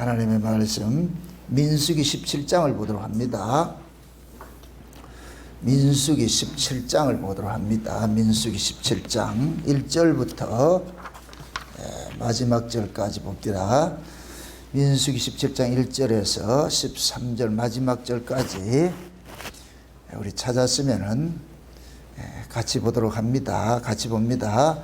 하나님의 말씀 민수기 17장을 보도록 합니다. 민수기 17장을 보도록 합니다. 민수기 17장 1절부터 마지막 절까지 봅니다. 민수기 17장 1절에서 13절 마지막 절까지 우리 찾았으면은 같이 보도록 합니다. 같이 봅니다.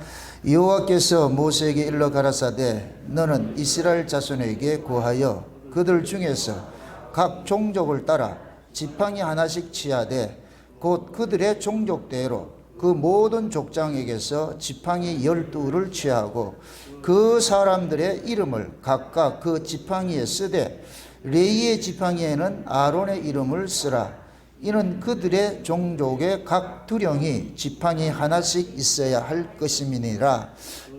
여호와께서 모세에게 일러 가라사대 너는 이스라엘 자손에게 고하여 그들 중에서 각 종족을 따라 지팡이 하나씩 취하되 곧 그들의 종족대로 그 모든 족장에게서 지팡이 12를 취하고 그 사람들의 이름을 각각 그 지팡이에 쓰되 레위의 지팡이에는 아론의 이름을 쓰라. 이는 그들의 종족의 각 두령이 지팡이 하나씩 있어야 할 것임이니라.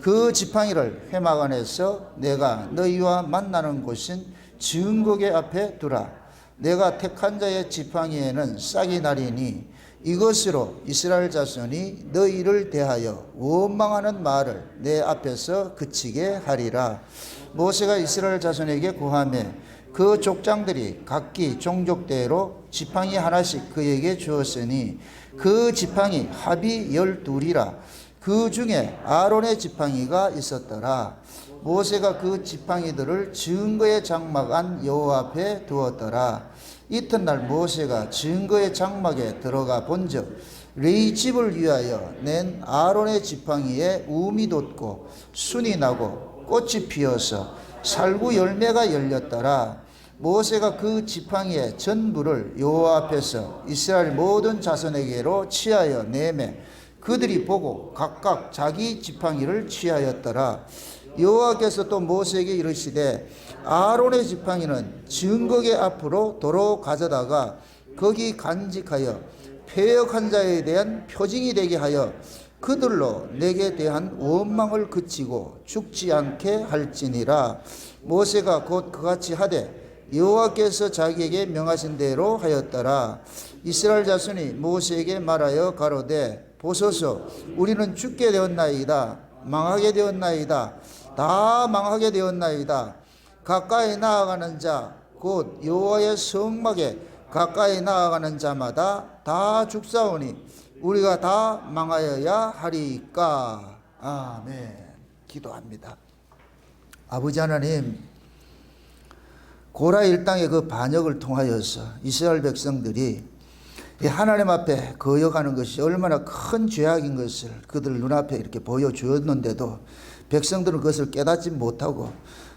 그 지팡이를 회막 안에서 내가 너희와 만나는 곳인 증거궤 앞에 두라. 내가 택한 자의 지팡이에는 싹이 나리니 이것으로 이스라엘 자손이 너희를 대하여 원망하는 말을 내 앞에서 그치게 하리라. 모세가 이스라엘 자손에게 고하매 그 족장들이 각기 종족대로 지팡이 하나씩 그에게 주었으니 그 지팡이 합이 12이라. 그 중에 아론의 지팡이가 있었더라. 모세가 그 지팡이들을 증거의 장막 안 여호와 앞에 두었더라. 이튿날 모세가 증거의 장막에 들어가 본즉 레위 집을 위하여 낸 아론의 지팡이에 움이 돋고 순이 나고 꽃이 피어서 살구 열매가 열렸더라. 모세가 그 지팡이의 전부를 여호와 앞에서 이스라엘 모든 자손에게로 취하여 내매 그들이 보고 각각 자기 지팡이를 취하였더라. 여호와께서 또 모세에게 이르시되 아론의 지팡이는 증거궤 앞으로 도로 가져다가 거기 간직하여 패역한 자에 대한 표징이 되게 하여 그들로 내게 대한 원망을 그치고 죽지 않게 할지니라. 모세가 곧 그같이 하되 여호와께서 자기에게 명하신 대로 하였더라. 이스라엘 자손이 모세에게 말하여 가로되 보소서 우리는 죽게 되었나이다. 망하게 되었나이다. 다 망하게 되었나이다. 가까이 나아가는 자 곧 여호와의 성막에 가까이 나아가는 자마다 다 죽사오니 우리가 다 망하여야 하리까. 아멘. 기도합니다. 아버지 하나님, 고라 일당의 그 반역을 통하여서 이스라엘 백성들이 하나님 앞에 거역하는 것이 얼마나 큰 죄악인 것을 그들 눈앞에 이렇게 보여주었는데도 백성들은 그것을 깨닫지 못하고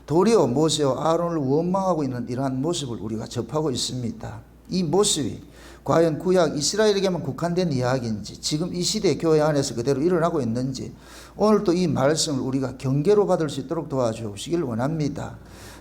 도리어 모세와 아론을 원망하고 있는 이러한 모습을 우리가 접하고 있습니다. 이 모습이 과연 구약 이스라엘에게만 국한된 이야기인지 지금 이 시대 교회 안에서 그대로 일어나고 있는지 오늘 또 이 말씀을 우리가 경계로 받을 수 있도록 도와주시길 원합니다.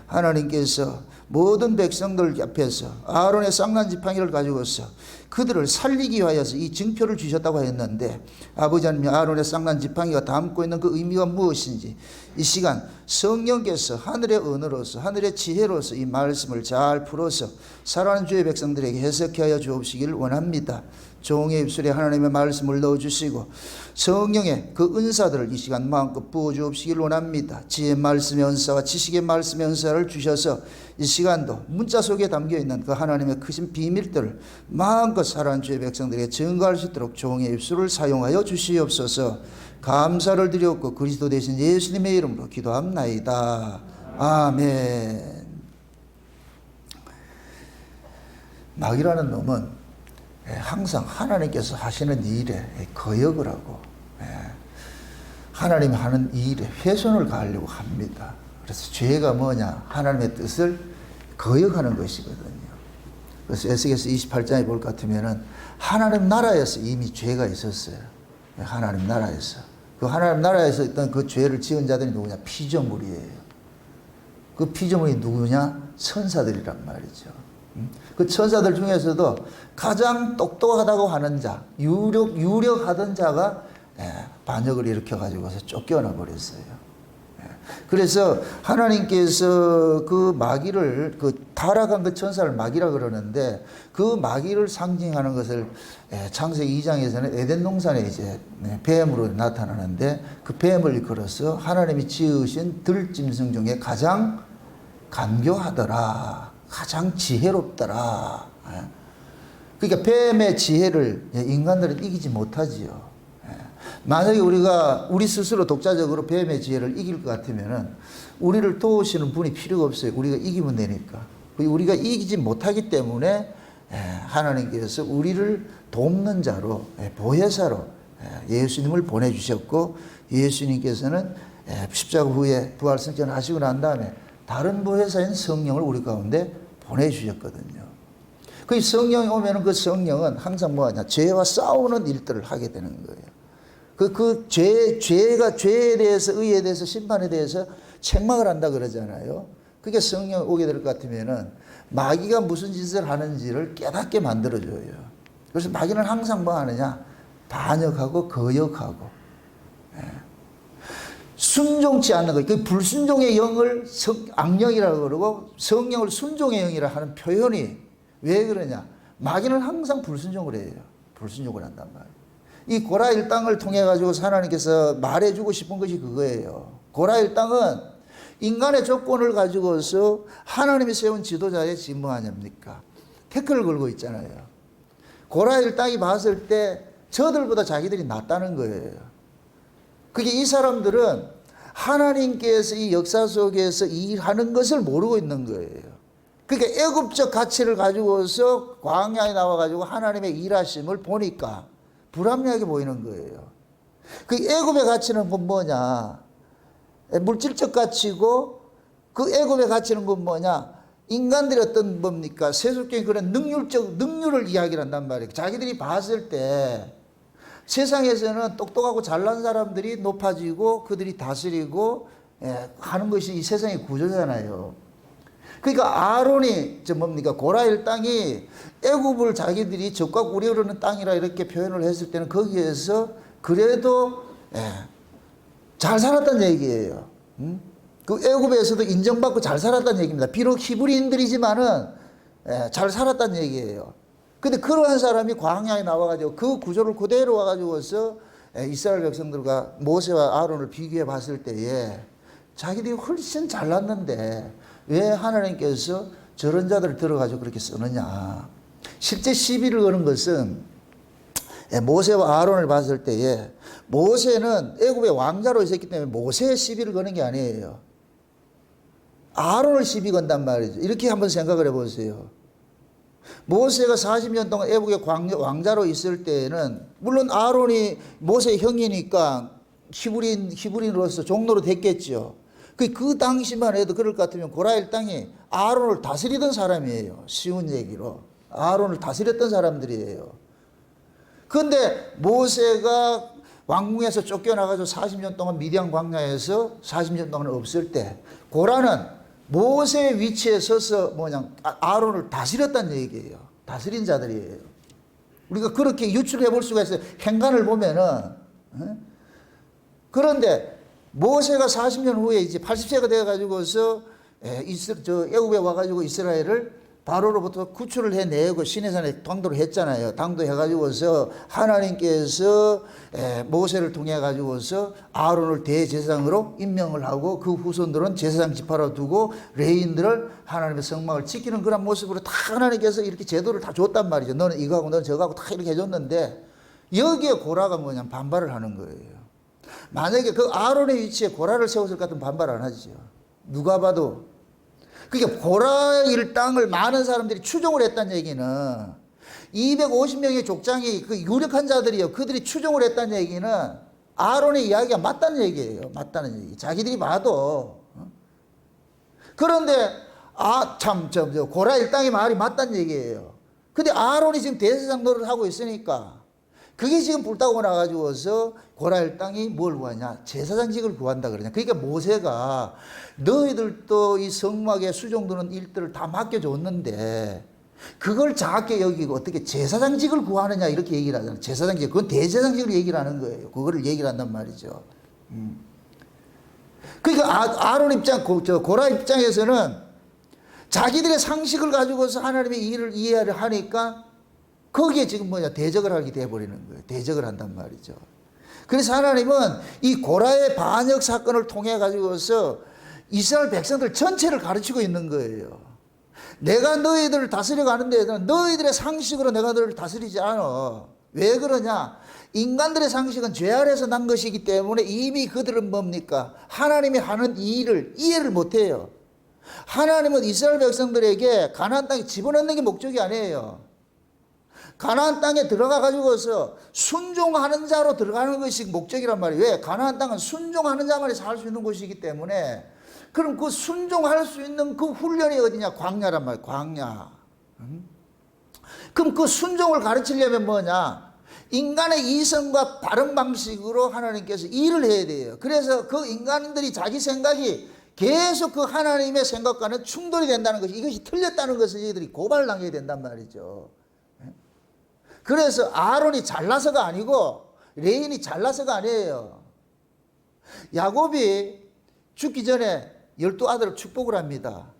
하나님께서 모든 백성들 앞에서 아론의 쌍난 지팡이를 가지고서 그들을 살리기 위하여서 이 증표를 주셨다고 했는데 아버지 하나님 아론의 쌍난 지팡이가 담고 있는 그 의미가 무엇인지 이 시간 성령께서 하늘의 언어로서 하늘의 지혜로서 이 말씀을 잘 풀어서 사랑하는 주의 백성들에게 해석해 하여 주옵시기를 원합니다. 종의 입술에 하나님의 말씀을 넣어주시고 성령의 그 은사들을 이 시간 마음껏 부어주옵시길 원합니다. 지혜의 말씀의 은사와 지식의 말씀의 은사를 주셔서 이 시간도 문자 속에 담겨있는 그 하나님의 크신 비밀들을 마음껏 사랑하는 주의 백성들에게 증거할 수 있도록 종의 입술을 사용하여 주시옵소서. 감사를 드렸고 그리스도 대신 예수님의 이름으로 기도합나이다. 아멘. 마귀라는 놈은 항상 하나님께서 하시는 일에 거역을 하고 하나님이 하는 일에 훼손을 가하려고 합니다. 그래서 죄가 뭐냐? 하나님의 뜻을 거역하는 것이거든요. 그래서 에스겔서 28장에 볼 것 같으면은 하나님 나라에서 이미 죄가 있었어요. 하나님 나라에서. 그 하나님 나라에서 있던 그 죄를 지은 자들이 누구냐? 피조물이에요. 그 피조물이 누구냐? 천사들이란 말이죠. 그 천사들 중에서도 가장 똑똑하다고 하는 자, 유력하던 자가 반역을 일으켜가지고서 쫓겨나 버렸어요. 그래서 하나님께서 그 마귀를, 그 타락한 그 천사를 마귀라 그러는데 그 마귀를 상징하는 것을 창세기 2장에서는 에덴 동산에 이제 뱀으로 나타나는데 그 뱀을 걸어서 하나님이 지으신 들짐승 중에 가장 간교하더라. 가장 지혜롭더라. 그러니까 뱀의 지혜를 인간들은 이기지 못하지요. 만약에 우리가 우리 스스로 독자적으로 뱀의 지혜를 이길 것 같으면은 우리를 도우시는 분이 필요가 없어요. 우리가 이기면 되니까. 우리가 이기지 못하기 때문에 하나님께서 우리를 돕는 자로, 보혜사로 예수님을 보내주셨고, 예수님께서는 십자가 후에 부활승천 하시고 난 다음에 다른 보혜사인 성령을 우리 가운데 보내주셨거든요. 그 성령이 오면은 그 성령은 항상 뭐하냐? 죄와 싸우는 일들을 하게 되는 거예요. 죄에 대해서, 의에 대해서, 심판에 대해서 책망을 한다 그러잖아요. 그게 성령이 오게 될 것 같으면은 마귀가 무슨 짓을 하는지를 깨닫게 만들어줘요. 그래서 마귀는 항상 뭐 하느냐? 반역하고 거역하고. 순종치 않는 거. 그 불순종의 영을 악령이라고 그러고 성령을 순종의 영이라 하는 표현이 왜 그러냐? 마귀는 항상 불순종을 해요. 불순종을 한단 말이에요. 이 고라 일당을 통해 가지고 하나님께서 말해주고 싶은 것이 그거예요. 고라 일당은 인간의 조건을 가지고서 하나님이 세운 지도자의 뭐하냐입니까? 태클을 걸고 있잖아요. 고라 일당이 봤을 때 저들보다 자기들이 낫다는 거예요. 그게 이 사람들은 하나님께서 이 역사 속에서 일하는 것을 모르고 있는 거예요. 그러니까 애굽적 가치를 가지고서 광야에 나와가지고 하나님의 일하심을 보니까 불합리하게 보이는 거예요. 그 애굽의 가치는 뭐냐? 물질적 가치고 그 애굽의 가치는 뭐냐? 인간들이 어떤 뭡니까? 세속적인 그런 능률을 이야기를 한단 말이에요. 자기들이 봤을 때 세상에서는 똑똑하고 잘난 사람들이 높아지고 그들이 다스리고 하는 것이 이 세상의 구조잖아요. 그러니까 아론이 뭡니까? 고라 일당이 애굽을 자기들이 적과 꿀이 흐르는 땅이라 이렇게 표현을 했을 때는 거기에서 그래도 잘 살았다는 얘기예요. 그 애굽에서도 인정받고 잘 살았다는 얘기입니다. 비록 히브리인들이지만은 잘 살았다는 얘기예요. 근데 그러한 사람이 광야에 나와가지고 그 구조를 그대로 와가지고서 이스라엘 백성들과 모세와 아론을 비교해 봤을 때에 자기들이 훨씬 잘났는데 왜 하나님께서 저런 자들을 들어가지고 그렇게 쓰느냐. 실제 시비를 거는 것은 모세와 아론을 봤을 때에 모세는 애굽의 왕자로 있었기 때문에 모세의 시비를 거는 게 아니에요. 아론을 시비 건단 말이죠. 이렇게 한번 생각을 해보세요. 모세가 40년 동안 애굽의 왕자로 있을 때에는 물론 아론이 모세의 형이니까 히브리인으로서 종로로 됐겠죠. 그 당시만 해도 그럴 것 같으면 고라 일당이 아론을 다스리던 사람이에요. 쉬운 얘기로. 아론을 다스렸던 사람들이에요. 그런데 모세가 왕궁에서 쫓겨나가지고 40년 동안 미디안 광야에서 40년 동안 없을 때 고라는 모세의 위치에 서서 아론을 다스렸다는 얘기예요. 다스린 자들이에요. 우리가 그렇게 유출해 볼 수가 있어요. 행간을 보면은. 그런데 모세가 40년 후에 이제 80세가 돼가지고서 애굽에 와가지고 이스라엘을 바로로부터 구출을 해내고 시내산에 당도를 했잖아요. 당도해가지고서 하나님께서 모세를 통해가지고서 아론을 대제사장으로 임명을 하고 그 후손들은 제사장 지파로 두고 레위인들을 하나님의 성막을 지키는 그런 모습으로 다 하나님께서 이렇게 제도를 다 줬단 말이죠. 너는 이거하고 너는 저거하고 다 이렇게 해줬는데 여기에 고라가 뭐냐면 반발을 하는 거예요. 만약에 그 아론의 위치에 고라를 세웠을 것 같으면 반발 안 하죠. 누가 봐도. 그러니까 고라 일당을 많은 사람들이 추종을 했다는 얘기는 250명의 족장이 그 유력한 자들이요. 그들이 추종을 했다는 얘기는 아론의 이야기가 맞다는 얘기예요. 맞다는 얘기. 자기들이 봐도. 그런데 고라 일당의 말이 맞다는 얘기예요. 근데 아론이 지금 대제사장 노릇을 하고 있으니까 그게 지금 불타고 나가지고서 고라 일당이 뭘 구하냐? 제사장직을 구한다 그러냐. 그러니까 모세가 너희들도 이 성막에 수종드는 일들을 다 맡겨줬는데 그걸 작게 여기고 어떻게 제사장직을 구하느냐 이렇게 얘기를 하잖아요. 제사장직. 그건 대제사장직을 얘기를 하는 거예요. 그거를 얘기를 한단 말이죠. 그러니까 아론 입장, 고라 입장에서는 자기들의 상식을 가지고서 하나님의 일을 이해를 하니까 거기에 지금 대적을 하게 돼버리는 거예요. 대적을 한단 말이죠. 그래서 하나님은 이 고라의 반역 사건을 통해 가지고서 이스라엘 백성들 전체를 가르치고 있는 거예요. 내가 너희들을 다스려 가는데 너희들의 상식으로 내가 너희를 다스리지 않아. 왜 그러냐? 인간들의 상식은 죄 아래서 난 것이기 때문에 이미 그들은 뭡니까? 하나님이 하는 이 일을 이해를 못해요. 하나님은 이스라엘 백성들에게 가나안 땅에 집어넣는 게 목적이 아니에요. 가나안 땅에 들어가 가지고서 순종하는 자로 들어가는 것이 목적이란 말이에요. 왜? 가나안 땅은 순종하는 자만이 살 수 있는 곳이기 때문에. 그럼 그 순종할 수 있는 그 훈련이 어디냐? 광야란 말이에요. 광야. 그럼 그 순종을 가르치려면 뭐냐? 인간의 이성과 다른 방식으로 하나님께서 일을 해야 돼요. 그래서 그 인간들이 자기 생각이 계속 그 하나님의 생각과는 충돌이 된다는 것이, 이것이 틀렸다는 것을 저희들이 고발당해야 된단 말이죠. 그래서 아론이 잘나서가 아니고 레인이 잘나서가 아니에요. 야곱이 죽기 전에 12아들을 축복을 합니다.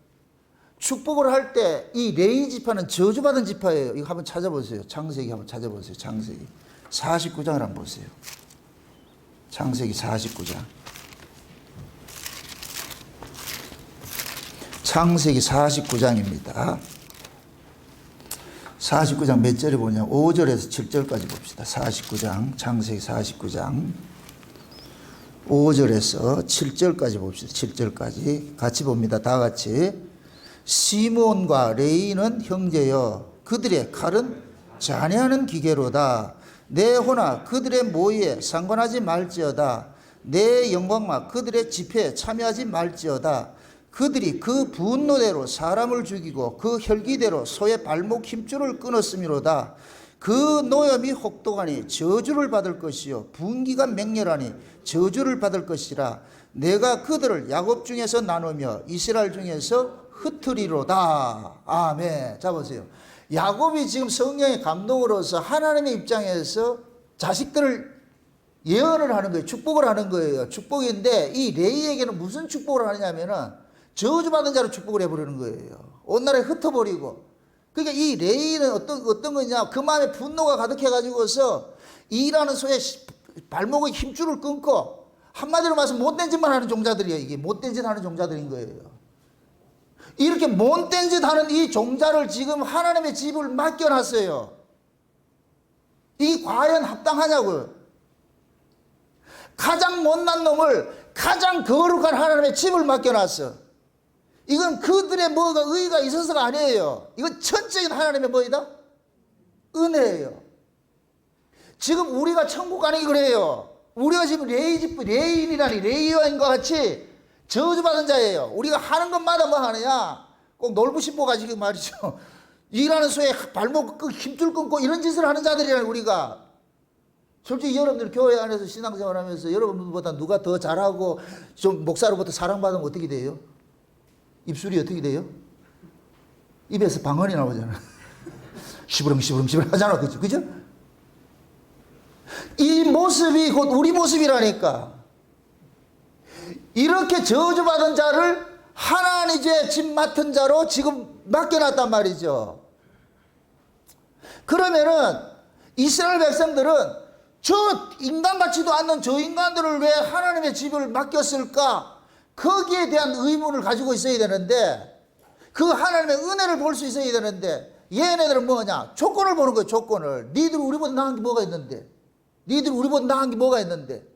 축복을 할 때 이 레위 지파는 저주받은 지파예요. 이거 한번 찾아보세요. 창세기 한번 찾아보세요. 창세기 49장을 한번 보세요. 창세기 49장. 창세기 49장입니다. 49장 몇 절에 보냐? 5절에서 7절까지 봅시다. 49장, 창세기 49장 5절에서 7절까지 봅시다. 7절까지 같이 봅니다. 다 같이. 시몬과 레이는 형제여, 그들의 칼은 잔해하는 기계로다. 내 호나 그들의 모의에 상관하지 말지어다. 내 영광과 그들의 집회에 참여하지 말지어다. 그들이 그 분노대로 사람을 죽이고 그 혈기대로 소의 발목 힘줄을 끊었음이로다. 그 노염이 혹독하니 저주를 받을 것이요 분기가 맹렬하니 저주를 받을 것이라. 내가 그들을 야곱 중에서 나누며 이스라엘 중에서 흩으리로다. 아멘. 자 보세요. 야곱이 지금 성령의 감동으로서 하나님의 입장에서 자식들을 예언을 하는 거예요. 축복을 하는 거예요. 축복인데 이 레이에게는 무슨 축복을 하느냐면은 저주받은 자로 축복을 해버리는 거예요. 온 나라에 흩어버리고. 그러니까 이 레이는 어떤 거냐? 그 마음에 분노가 가득해가지고서 일하는 소의 발목의 힘줄을 끊고, 한마디로 말해서 못된 짓만 하는 종자들이에요. 이게 못된 짓 하는 종자들인 거예요. 이렇게 못된 짓 하는 이 종자를 지금 하나님의 집을 맡겨놨어요. 이게 과연 합당하냐고요. 가장 못난 놈을 가장 거룩한 하나님의 집을 맡겨놨어. 이건 그들의 뭐가 의의가 있어서가 아니에요. 이건 전적인 하나님의 뭐이다? 은혜예요. 지금 우리가 천국 가는 게 그래요. 우리가 지금 레인이라니 레이와인과 같이 저주받은 자예요. 우리가 하는 것마다 뭐 하느냐? 꼭 놀부심보 가지고 말이죠. 일하는 소에 발목 힘줄 끊고 이런 짓을 하는 자들이라니 우리가. 솔직히 여러분들 교회 안에서 신앙생활 하면서 여러분보다 누가 더 잘하고 좀 목사로부터 사랑받으면 어떻게 돼요? 입술이 어떻게 돼요? 입에서 방언이 나오잖아. 시부렁 하잖아. 그죠? 이 모습이 곧 우리 모습이라니까. 이렇게 저주받은 자를 하나님의 집 맡은 자로 지금 맡겨놨단 말이죠. 그러면은 이스라엘 백성들은 저 인간 같지도 않는 저 인간들을 왜 하나님의 집을 맡겼을까? 거기에 대한 의문을 가지고 있어야 되는데, 그 하나님의 은혜를 볼 수 있어야 되는데, 얘네들은 뭐냐? 조건을 보는 거예요. 조건을. 니들 우리보다 나은 게 뭐가 있는데? 니들 우리보다 나은 게 뭐가 있는데?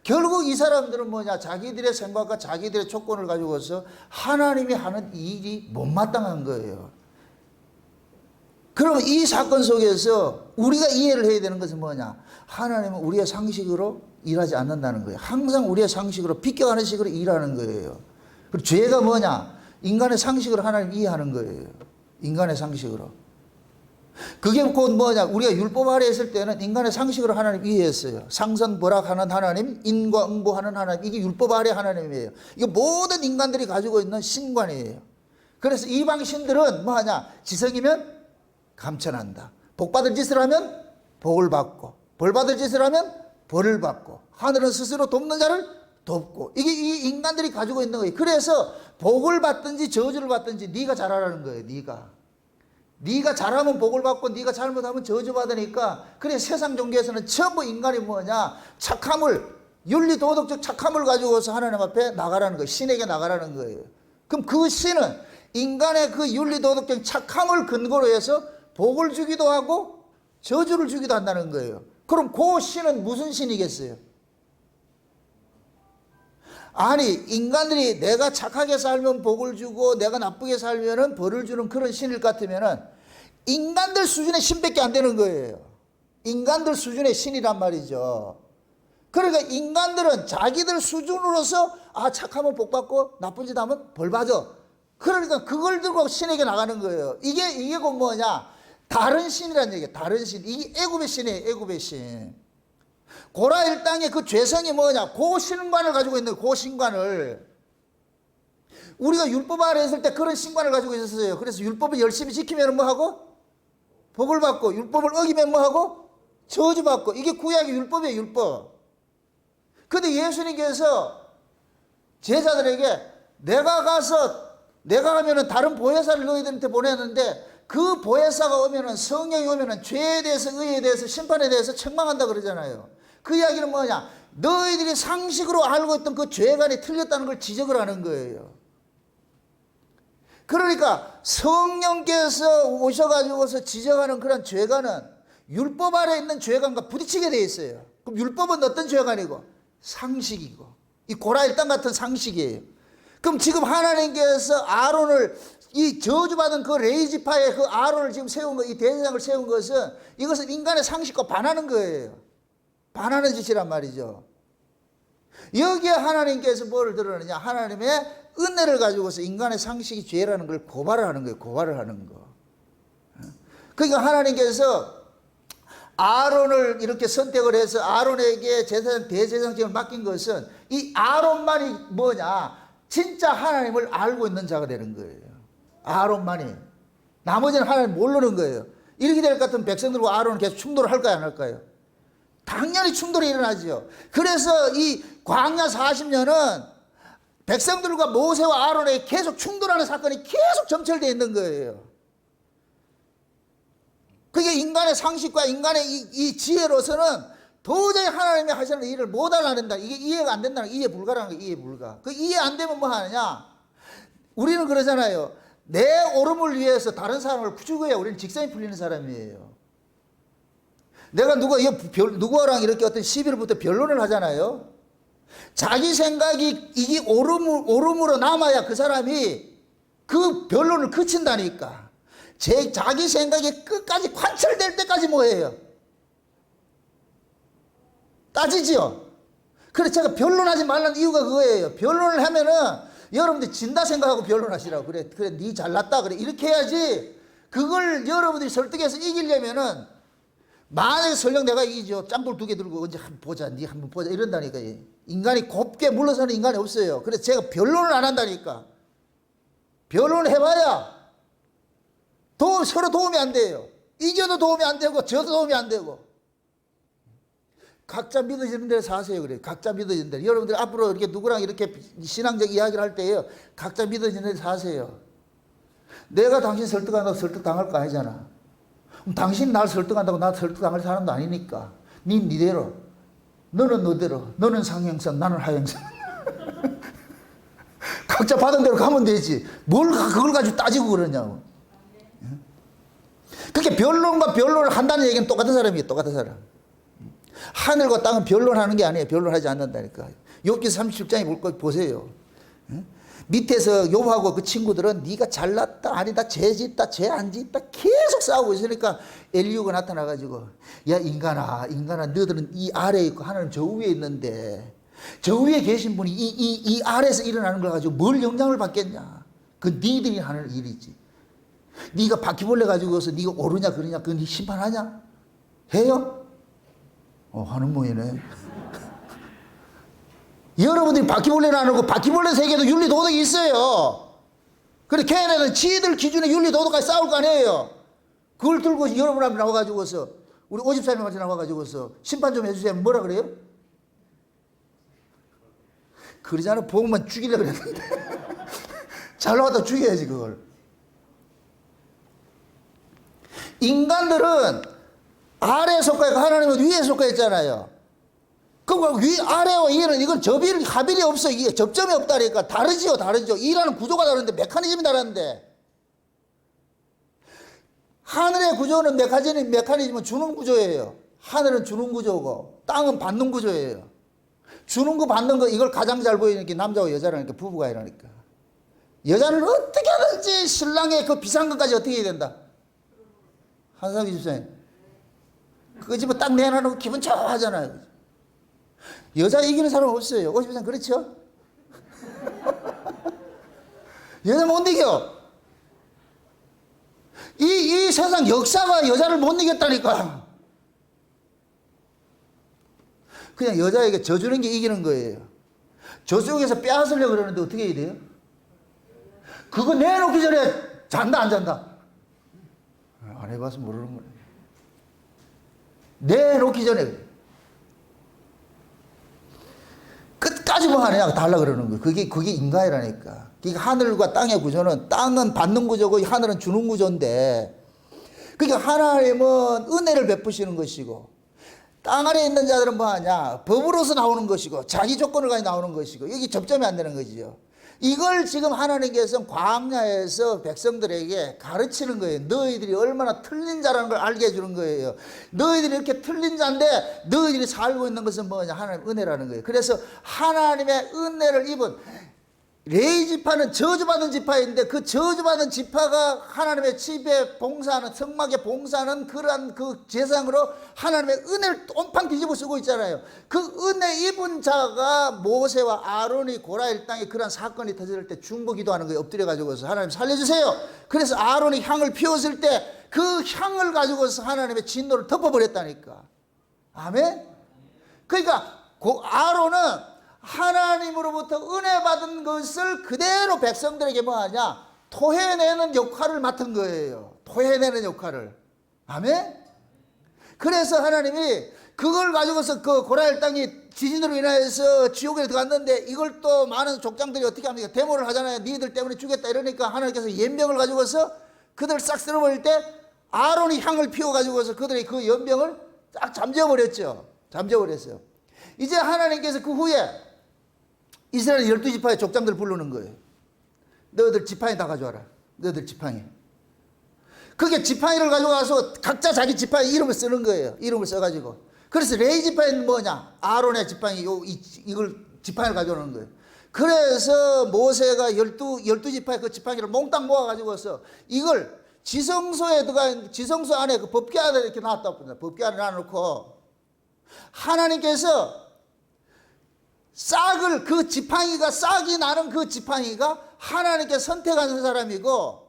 결국 이 사람들은 뭐냐? 자기들의 생각과 자기들의 조건을 가지고서 하나님이 하는 일이 못마땅한 거예요. 그러면 이 사건 속에서 우리가 이해를 해야 되는 것은 뭐냐? 하나님은 우리의 상식으로 일하지 않는다는 거예요. 항상 우리의 상식으로 비껴가는 식으로 일하는 거예요. 그리고 죄가 뭐냐? 인간의 상식으로 하나님 이해하는 거예요. 인간의 상식으로. 그게 곧 뭐냐? 우리가 율법 아래 있을 때는 인간의 상식으로 하나님 이해했어요. 상선벌악하는 하나님, 인과응보하는 하나님, 이게 율법 아래 하나님이에요. 이게 모든 인간들이 가지고 있는 신관이에요. 그래서 이방 신들은 뭐하냐? 지성이면 감천한다. 복 받을 짓을 하면 복을 받고, 벌 받을 짓을 하면 벌을 받고, 하늘은 스스로 돕는 자를 돕고, 이게 이 인간들이 가지고 있는 거예요. 그래서 복을 받든지 저주를 받든지 네가 잘하라는 거예요. 네가 잘하면 복을 받고 네가 잘못하면 저주받으니까. 그래 세상 종교에서는 전부 인간이 뭐냐? 착함을 윤리 도덕적 착함을 가지고서 하나님 앞에 나가라는 거예요. 신에게 나가라는 거예요. 그럼 그 신은 인간의 그 윤리 도덕적 착함을 근거로 해서 복을 주기도 하고 저주를 주기도 한다는 거예요. 그럼 그 신은 무슨 신이겠어요? 아니, 인간들이 내가 착하게 살면 복을 주고 내가 나쁘게 살면 벌을 주는 그런 신일 같으면 인간들 수준의 신밖에 안 되는 거예요. 인간들 수준의 신이란 말이죠. 그러니까 인간들은 자기들 수준으로서 착하면 복 받고 나쁜 짓 하면 벌 받아. 그러니까 그걸 들고 신에게 나가는 거예요. 이게 곧 뭐냐? 다른 신이란 얘기예요. 다른 신. 이게 애굽의 신이에요. 애굽의 신. 고라 일당의 그 죄성이 뭐냐? 그 신관을 가지고 있는 그 신관을. 우리가 율법 아래 있을 때 그런 신관을 가지고 있었어요. 그래서 율법을 열심히 지키면 뭐 하고? 복을 받고, 율법을 어기면 뭐 하고? 저주받고. 이게 구약의 율법이에요. 율법. 근데 예수님께서 제자들에게 내가 가면은 다른 보혜사를 너희들한테 보내는데 그 보혜사가 오면은, 성령이 오면은 죄에 대해서, 의에 대해서, 심판에 대해서 책망한다 그러잖아요. 그 이야기는 뭐냐? 너희들이 상식으로 알고 있던 그 죄관이 틀렸다는 걸 지적을 하는 거예요. 그러니까 성령께서 오셔가지고서 지적하는 그런 죄관은 율법 아래 있는 죄관과 부딪히게 돼 있어요. 그럼 율법은 어떤 죄관이고? 상식이고. 이 고라일당 같은 상식이에요. 그럼 지금 하나님께서 아론을, 이 저주받은 그 레이지파의 그 아론을 지금 세운 거, 이 대제사장을 세운 것은 이것은 인간의 상식과 반하는 거예요. 반하는 짓이란 말이죠. 여기에 하나님께서 뭐를 드러내냐? 하나님의 은혜를 가지고서 인간의 상식이 죄라는 걸 고발을 하는 거예요. 고발을 하는 거. 그러니까 하나님께서 아론을 이렇게 선택을 해서 아론에게 제사장, 대제사장직을 맡긴 것은 이 아론만이 뭐냐? 진짜 하나님을 알고 있는 자가 되는 거예요. 아론만이. 나머지는 하나님 모르는 거예요. 이렇게 될 것 같으면 백성들과 아론은 계속 충돌을 할까요, 안 할까요? 당연히 충돌이 일어나죠. 그래서 이 광야 40년은 백성들과 모세와 아론에게 계속 충돌하는 사건이 계속 점철되어 있는 거예요. 그게 인간의 상식과 인간의 이 지혜로서는 도저히 하나님이 하시는 일을 못 알아낸다. 이게 이해가 안 된다는, 이해 불가라는 거예요. 이해 불가. 그 이해 안 되면 뭐 하느냐? 우리는 그러잖아요. 내 옳음을 위해서 다른 사람을 죽여야 우리는 직성이 풀리는 사람이에요. 내가 누구랑 이렇게 어떤 시비로부터 변론을 하잖아요. 자기 생각이 이게 옳음으로 남아야 그 사람이 그 변론을 그친다니까. 자기 생각이 끝까지 관철될 때까지 뭐예요? 따지지요. 그래서 제가 변론하지 말라는 이유가 그거예요. 변론을 하면은 여러분들이 진다 생각하고 변론하시라고. 그래 니 잘났다 그래 이렇게 해야지. 그걸 여러분들이 설득해서 이기려면은, 만약에 설령 내가 이기죠. 짬볼 2개 들고 언제 한번 보자, 니 한번 보자 이런다니까. 인간이 곱게 물러서는 인간이 없어요. 그래서 제가 변론을 안 한다니까. 변론을 해봐야 서로 도움이 안 돼요. 이겨도 도움이 안 되고 저도 도움이 안 되고. 각자 믿어지는 대로 사세요. 그래요. 각자 믿어지는 대로. 여러분들 앞으로 이렇게 누구랑 이렇게 신앙적 이야기를 할 때에요, 각자 믿어지는 대로 사세요. 내가 당신 설득한다고 설득당할 거 아니잖아. 그럼 당신 날 설득한다고 나 설득당할 사람도 아니니까. 니대로. 너는 너대로. 너는 상형성, 나는 하형성. 각자 받은 대로 가면 되지. 뭘 그걸 가지고 따지고 그러냐고. 그렇게 변론과 변론을 한다는 얘기는 똑같은 사람이에요. 똑같은 사람. 하늘과 땅은 변론하는 게 아니에요. 변론하지 않는다니까. 욥기 37장에 보세요. 밑에서 욥하고 그 친구들은 네가 잘났다, 아니다, 죄 짓다, 죄 안 짓다 계속 싸우고 있으니까 엘리후가 나타나가지고, 야 인간아 너희들은 이 아래에 있고 하나님 저 위에 있는데 저 위에 계신 분이 이 아래에서 일어나는 걸 가지고 뭘 영향을 받겠냐. 그 니들이 하는 일이지. 네가 바퀴벌레 가지고서 네가 오르냐 그러냐 그건 네 심판하냐? 해요? 하는 모이네. 여러분들이 바퀴벌레는 안 하고 바퀴벌레 세계도 윤리 도덕이 있어요. 그래 걔네는 지들 기준에 윤리 도덕까지 싸울 거 아니에요. 그걸 들고 여러분 앞에 나와가지고서 우리 오집사님한테 나와가지고서 심판 좀 해주세요. 뭐라 그래요? 그러잖아. 보고만 죽이려고 그랬는데. 잘 나왔다 죽여야지 그걸. 인간들은 아래에 속하고 하나님은 위에 속해 있잖아요. 그 위, 아래와 위는 이건 접일, 합일이 없어. 이게 접점이 없다니까. 다르지요, 다르죠. 일하는 구조가 다른데, 메커니즘이 다른데. 하늘의 구조는 메커니즘은 주는 구조예요. 하늘은 주는 구조고, 땅은 받는 구조예요. 주는 거 받는 거, 이걸 가장 잘 보이는 게 남자와 여자라니까, 부부가 이러니까. 여자는 어떻게 하든지 신랑의 그 비싼 것까지 어떻게 해야 된다? 한상기 집사님. 그 집은 딱 내놔놓고 기분 좋아하잖아요. 여자 이기는 사람 없어요. 50% 그렇죠? 여자 못 이겨. 이 세상 역사가 여자를 못 이겼다니까. 그냥 여자에게 져주는 게 이기는 거예요. 저쪽에서 빼앗으려고 그러는데 어떻게 해야 돼요? 그거 내놓기 전에 잔다 안 잔다? 안 해봐서 모르는 거예요. 내놓기 전에. 끝까지 뭐 하느냐 달라 그러는 거예요. 그게 인간이라니까. 그러니까 하늘과 땅의 구조는, 땅은 받는 구조고 하늘은 주는 구조인데, 그러니까 하나님은 은혜를 베푸시는 것이고, 땅 아래에 있는 자들은 뭐 하냐? 법으로서 나오는 것이고, 자기 조건을 가지고 나오는 것이고, 여기 접점이 안 되는 거지요. 이걸 지금 하나님께서 광야에서 백성들에게 가르치는 거예요. 너희들이 얼마나 틀린 자라는 걸 알게 해주는 거예요. 너희들이 이렇게 틀린 자인데 너희들이 살고 있는 것은 뭐냐? 하나님의 은혜라는 거예요. 그래서 하나님의 은혜를 입은 레위 지파는 저주받은 지파인데, 그 저주받은 지파가 하나님의 집에 봉사하는, 성막에 봉사하는 그러한 그 제상으로 하나님의 은혜를 온팡 뒤집어 쓰고 있잖아요. 그 은혜 입은 자가 모세와 아론이 고라일 땅에 그러한 사건이 터질 때 중보 기도하는 거예요. 엎드려 가지고서 하나님 살려주세요. 그래서 아론이 향을 피웠을 때 그 향을 가지고서 하나님의 진노를 덮어버렸다니까. 아멘. 그러니까 아론은 하나님으로부터 은혜 받은 것을 그대로 백성들에게 뭐 하냐? 토해내는 역할을 맡은 거예요. 토해내는 역할을. 아멘? 그래서 하나님이 그걸 가지고서 그 고라일 땅이 지진으로 인해서 지옥에 들어갔는데, 이걸 또 많은 족장들이 어떻게 합니까? 데모를 하잖아요. 니들 때문에 죽겠다 이러니까 하나님께서 연병을 가지고서 그들을 싹 쓸어버릴 때 아론이 향을 피워가지고서 그들의 그 연병을 딱 잠재워버렸죠. 잠재워버렸어요. 이제 하나님께서 그 후에 이스라엘 12지파의 족장들을 부르는 거예요. 너희들 지팡이 다 가져와라. 너희들 지팡이. 그게 지팡이를 가져가서 각자 자기 지팡이 이름을 쓰는 거예요. 이름을 써가지고. 그래서 레위 지팡이는 뭐냐? 아론의 지팡이, 이걸 지팡이를 가져오는 거예요. 그래서 모세가 12지파의 그 지팡이를 몽땅 모아가지고서 이걸 지성소에 들어가, 지성소 안에 그 법궤 안에 이렇게 놨다. 법궤 안에 놔놓고 하나님께서 싹을, 그 지팡이가, 싹이 나는 그 지팡이가 하나님께 선택하는 사람이고,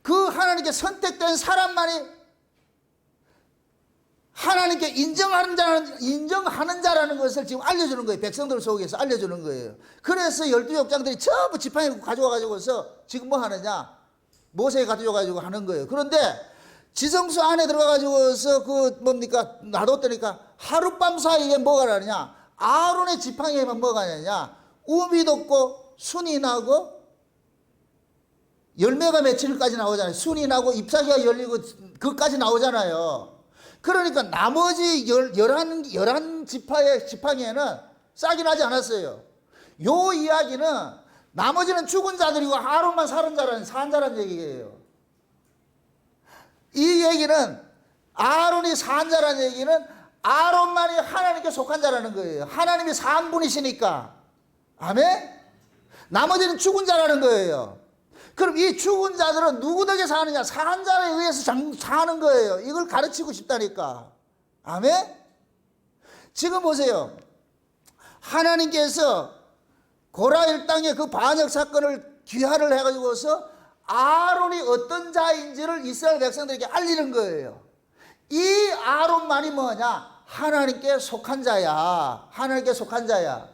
그 하나님께 선택된 사람만이 하나님께 인정하는 자라는 것을 지금 알려주는 거예요. 백성들 속에서 알려주는 거예요. 그래서 12족장들이 전부 지팡이 가져와 가지고서 지금 뭐 하느냐? 모세에 가져와 가지고 하는 거예요. 그런데 지성소 안에 들어가 가지고서 그 뭡니까? 놔뒀더니까 하룻밤 사이에 뭐가 나느냐? 아론의 지팡이에만 뭐가 나냐? 우미 돋고 순이 나고 열매가 맺힐까지 나오잖아요. 순이 나고 잎사귀가 열리고 그까지 나오잖아요. 그러니까 나머지 11지파의 지팡이에는 싹이 나지 않았어요. 요 이야기는 나머지는 죽은 자들이고 아론만 산 자라는 얘기예요. 이 얘기는, 아론이 산 자라는 얘기는 아론만이 하나님께 속한 자라는 거예요. 하나님이 산 분이시니까. 아멘? 나머지는 죽은 자라는 거예요. 그럼 이 죽은 자들은 누구 덕에 사느냐? 산 자에 의해서 사는 거예요. 이걸 가르치고 싶다니까. 아멘? 지금 보세요. 하나님께서 고라일 땅의 그 반역 사건을 귀화를 해가지고서 아론이 어떤 자인지를 이스라엘 백성들에게 알리는 거예요. 이 아론만이 뭐냐? 하나님께 속한 자야. 하나님께 속한 자야.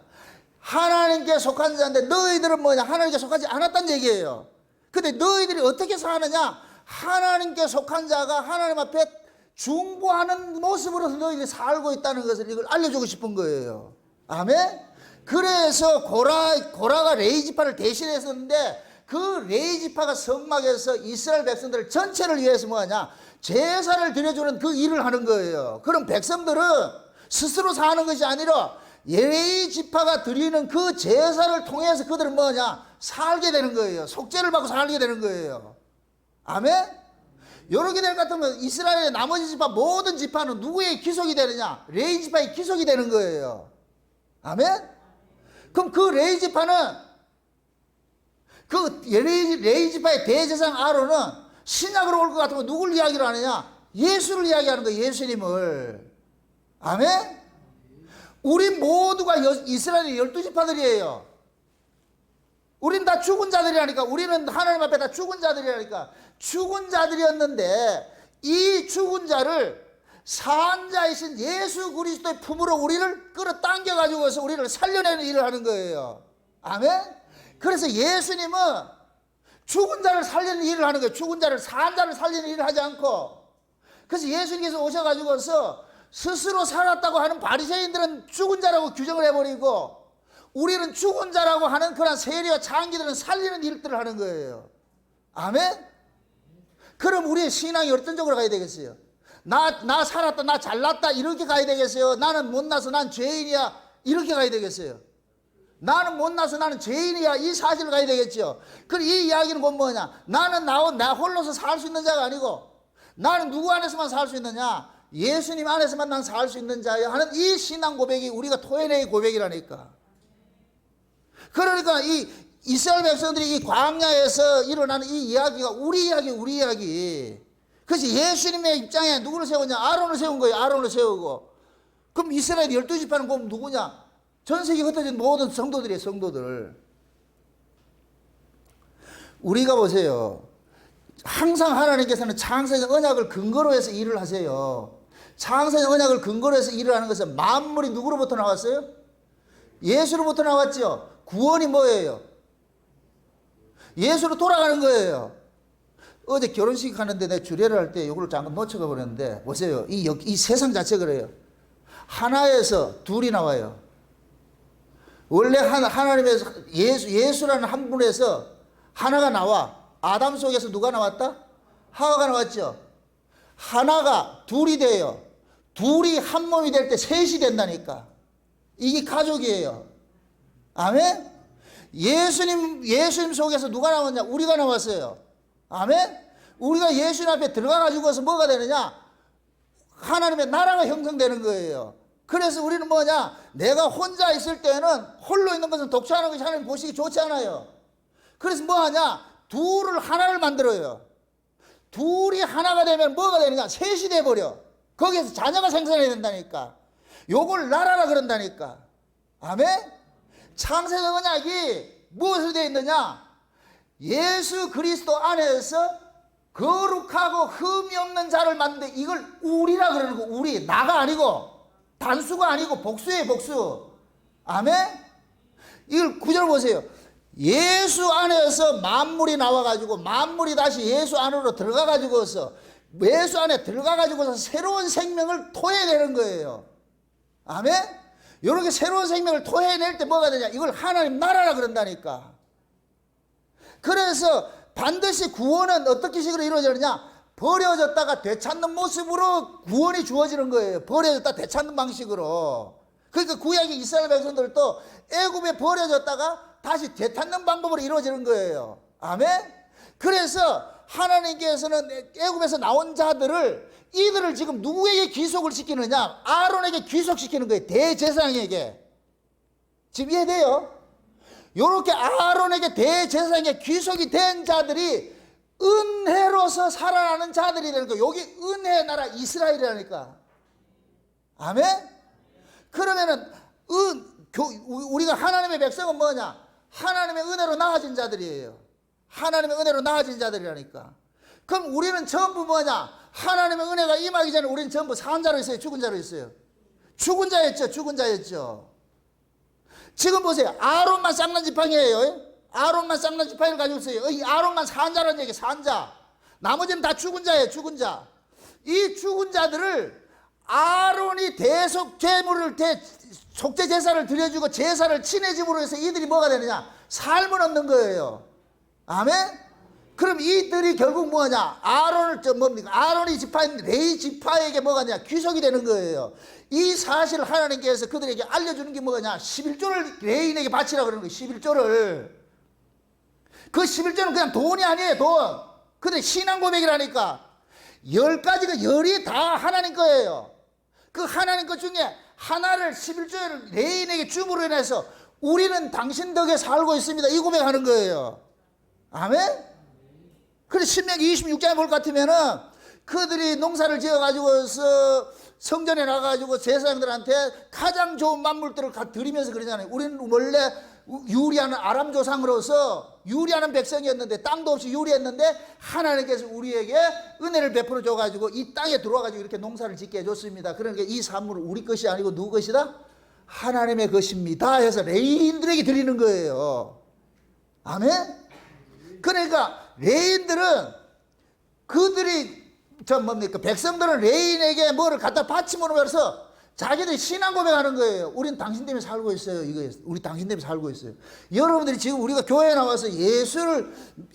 하나님께 속한 자인데 너희들은 뭐냐? 하나님께 속하지 않았다는 얘기예요. 근데 너희들이 어떻게 사느냐? 하나님께 속한 자가 하나님 앞에 중보하는 모습으로 너희들이 살고 있다는 것을 이걸 알려주고 싶은 거예요. 아멘? 그래서 고라가 레위 지파를 대신했었는데, 그 레위 지파가 성막에서 이스라엘 백성들 전체를 위해서 뭐하냐? 제사를 드려주는 그 일을 하는 거예요. 그럼 백성들은 스스로 사는 것이 아니라 레위 지파가 드리는 그 제사를 통해서 그들은 뭐냐? 살게 되는 거예요. 속죄를 받고 살게 되는 거예요. 아멘? 이렇게 될 것 같으면 이스라엘의 나머지 지파 모든 지파는 누구의 기속이 되느냐? 레위 지파의 기속이 되는 거예요. 아멘? 그럼 그 레위 지파는 그 레위 지파의 대제사장 아론은 신약으로 올 것 같으면 누굴 이야기를 하느냐? 예수를 이야기하는 거예요. 예수님을. 아멘? 우리 모두가 이스라엘의 12지파들이에요. 우린 다 죽은 자들이라니까. 우리는 하나님 앞에 다 죽은 자들이라니까. 죽은 자들이었는데 이 죽은 자를 산자이신 예수 그리스도의 품으로 우리를 끌어당겨 가지고서 우리를 살려내는 일을 하는 거예요. 아멘? 그래서 예수님은 죽은 자를 살리는 일을 하는 거예요. 죽은 자를, 산 자를 살리는 일을 하지 않고. 그래서 예수님께서 오셔가지고서 스스로 살았다고 하는 바리새인들은 죽은 자라고 규정을 해버리고 우리는 죽은 자라고 하는 그런 세리와 장기들은 살리는 일들을 하는 거예요. 아멘? 그럼 우리의 신앙이 어떤 쪽으로 가야 되겠어요? 나 살았다, 나 잘났다 이렇게 가야 되겠어요? 나는 못나서 난 죄인이야 이렇게 가야 되겠어요? 나는 못나서 나는 죄인이야 이 사실을 가야 되겠죠. 그럼 이 이야기는 곧 뭐냐? 나는 나 홀로서 살 수 있는 자가 아니고 나는 누구 안에서만 살 수 있느냐? 예수님 안에서만 난 살 수 있는 자야 하는 이 신앙 고백이 우리가 토해내의 고백이라니까. 그러니까 이 이스라엘 백성들이 이 광야에서 일어나는 이 이야기가 우리 이야기. 그래서 예수님의 입장에 누구를 세우냐? 아론을 세운 거예요. 아론을 세우고. 그럼 이스라엘 12지파는 그럼 누구냐? 전 세계 흩어진 모든 성도들이에요. 성도들. 우리가 보세요. 항상 하나님께서는 창세적 언약을 근거로 해서 일을 하세요. 창세적 언약을 근거로 해서 일을 하는 것은 만물이 누구로부터 나왔어요? 예수로부터 나왔죠. 구원이 뭐예요? 예수로 돌아가는 거예요. 어제 결혼식 하는데 내 주례를 할 때 이걸 잠깐 놓쳐가 버렸는데 보세요. 이 세상 자체 그래요. 하나에서 둘이 나와요. 원래 하나님에서 예수라는 한 분에서 하나가 나와. 아담 속에서 누가 나왔다? 하와가 나왔죠. 하나가 둘이 돼요. 둘이 한 몸이 될 때 셋이 된다니까. 이게 가족이에요. 아멘? 예수님 속에서 누가 나왔냐? 우리가 나왔어요. 아멘? 우리가 예수님 앞에 들어가가지고서 뭐가 되느냐? 하나님의 나라가 형성되는 거예요. 그래서 우리는 뭐냐? 내가 혼자 있을 때는 홀로 있는 것은 독차하는 것이 하나님 보시기 좋지 않아요. 그래서 뭐 하냐? 둘을 하나를 만들어요. 둘이 하나가 되면 뭐가 되느냐? 셋이 돼버려. 거기에서 자녀가 생산해야 된다니까. 요걸 나라라 그런다니까. 아멘? 창세적 언약이 무엇으로 되어 있느냐? 예수 그리스도 안에서 거룩하고 흠이 없는 자를 만드는데 이걸 우리라 그러는 거. 우리. 나가 아니고 단수가 아니고 복수예요. 복수. 아멘? 이걸 구절 보세요. 예수 안에서 만물이 나와가지고 만물이 다시 예수 안으로 들어가가지고서 예수 안에 들어가가지고서 새로운 생명을 토해내는 거예요. 아멘? 이렇게 새로운 생명을 토해낼 때 뭐가 되냐? 이걸 하나님 나라라 그런다니까. 그래서 반드시 구원은 어떻게 식으로 이루어지느냐? 버려졌다가 되찾는 모습으로 구원이 주어지는 거예요. 버려졌다 되찾는 방식으로. 그러니까 구약의 이스라엘 백성들도 애굽에 버려졌다가 다시 되찾는 방법으로 이루어지는 거예요. 아멘? 그래서 하나님께서는 애굽에서 나온 자들을 이들을 지금 누구에게 귀속을 시키느냐? 아론에게 귀속시키는 거예요. 대제사장에게. 지금 이해돼요? 이렇게 아론에게 대제사장에 귀속이 된 자들이 은혜로서 살아나는 자들이 되는 거예요. 여기 은혜의 나라 이스라엘이라니까. 아멘? 그러면은 우리가 하나님의 백성은 뭐냐? 하나님의 은혜로 나아진 자들이에요. 하나님의 은혜로 나아진 자들이라니까. 그럼 우리는 전부 뭐냐? 하나님의 은혜가 임하기 전에 우리는 전부 산 자로 있어요? 죽은 자로 있어요? 죽은 자였죠. 죽은 자였죠. 지금 보세요. 아론만 쌍난 지팡이에요. 아론만 쌍난 지팡이를 가지고 있어요. 이 아론만 산 자라는 얘기, 산 자. 나머지는 다 죽은 자예요. 죽은 자. 이 죽은 자들을 아론이 속죄 제사를 드려주고 제사를 친해짐으로 해서 이들이 뭐가 되느냐? 삶을 얻는 거예요. 아멘? 그럼 이들이 결국 뭐냐? 아론을 뭡니까? 아론이 지파인 레위 지파에게 뭐가냐? 귀속이 되는 거예요. 이 사실을 하나님께서 그들에게 알려주는 게 뭐냐? 11조를 레위인에게 바치라 그러는 거예요. 11조를. 그 11조는 그냥 돈이 아니에요. 돈. 근데 신앙 고백이라니까. 10가지가 열이 다 하나님 거예요. 그 하나님 것 중에 하나를 11조를 레위인에게 줌으로 인해서 우리는 당신 덕에 살고 있습니다. 이 고백하는 거예요. 아멘? 그래서 신명기 26장에 볼 것 같으면은 그들이 농사를 지어가지고서 성전에 나가가지고 제사장들한테 가장 좋은 만물들을 드리면서 그러잖아요. 우리는 원래 유리하는 아람 조상으로서 유리하는 백성이었는데 땅도 없이 유리했는데 하나님께서 우리에게 은혜를 베풀어 줘가지고 이 땅에 들어와가지고 이렇게 농사를 짓게 해줬습니다. 그러니까 이 산물은 우리 것이 아니고 누구 것이다? 하나님의 것입니다 해서 레위인들에게 드리는 거예요. 아멘? 그러니까 레위인들은 그들이 백성들은 레위인에게 뭐를 갖다 바침으로 해서 자기들이 신앙 고백하는 거예요. 우린 당신 때문에 살고 있어요. 이거 우리 당신 때문에 살고 있어요. 여러분들이 지금 우리가 교회에 나와서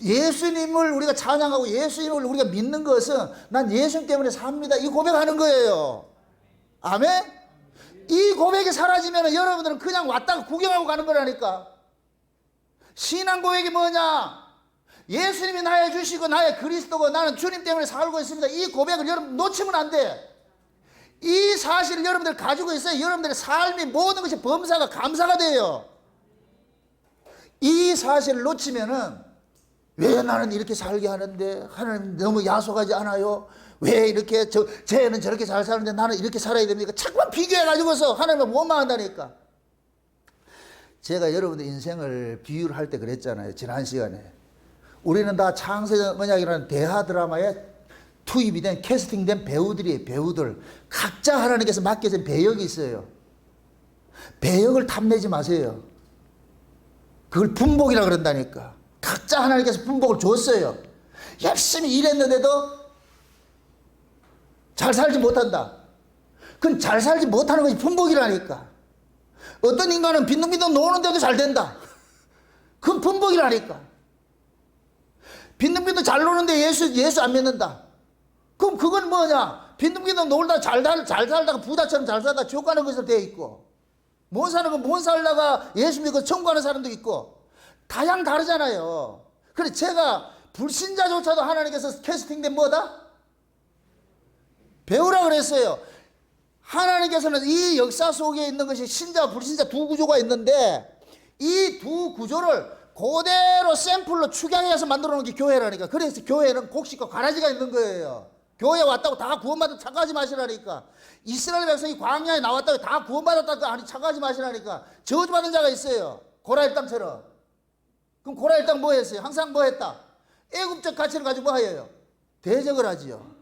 예수님을 우리가 찬양하고 예수님을 우리가 믿는 것은 난 예수님 때문에 삽니다. 이 고백하는 거예요. 아멘? 이 고백이 사라지면 여러분들은 그냥 왔다가 구경하고 가는 거라니까. 신앙 고백이 뭐냐? 예수님이 나의 주시고 나의 그리스도고 나는 주님 때문에 살고 있습니다. 이 고백을 여러분 놓치면 안 돼. 이 사실을 여러분들 가지고 있어야 여러분들의 삶이 모든 것이 범사가 감사가 돼요. 이 사실을 놓치면은 왜 나는 이렇게 살게 하는데 하나님 너무 야속하지 않아요? 왜 이렇게 쟤는 저렇게 잘 사는데 나는 이렇게 살아야 됩니까? 자꾸만 비교해가지고서 하나님을 원망한다니까. 제가 여러분들 인생을 비유를 할 때 그랬잖아요. 지난 시간에. 우리는 다 창세전 언약이라는 대하 드라마에 투입이 된 캐스팅된 배우들이에요. 배우들. 각자 하나님께서 맡겨진 배역이 있어요. 배역을 탐내지 마세요. 그걸 분복이라 그런다니까. 각자 하나님께서 분복을 줬어요. 열심히 일했는데도 잘 살지 못한다. 그건 잘 살지 못하는 것이 분복이라니까. 어떤 인간은 빈둥빈둥 노는데도 잘 된다. 그건 분복이라니까. 빈둥빈둥 잘 노는데 예수 안 믿는다. 그럼 그건 뭐냐? 빈둥빈둥 놀다 잘 살다가 부자처럼 잘 살다가 지옥 가는 것으로 되어 있고, 못 사는 건 못 살다가 예수 믿고 천국 가는 사람도 있고, 다르잖아요. 그래 제가 불신자조차도 하나님께서 캐스팅된 뭐다? 배우라 그랬어요. 하나님께서는 이 역사 속에 있는 것이 신자와 불신자 두 구조가 있는데 이 두 구조를 그대로 샘플로 축약해서 만들어 놓은 게 교회라니까. 그래서 교회는 곡식과 가라지가 있는 거예요. 교회 왔다고 다 구원받았다고 착각하지 마시라니까. 이스라엘 백성이 광야에 나왔다고 다 구원받았다고 아니 착각하지 마시라니까. 저주받은 자가 있어요. 고라일 땅처럼. 그럼 고라일 땅 뭐 했어요? 항상 뭐 했다? 애국적 가치를 가지고 뭐 하여요? 대적을 하지요.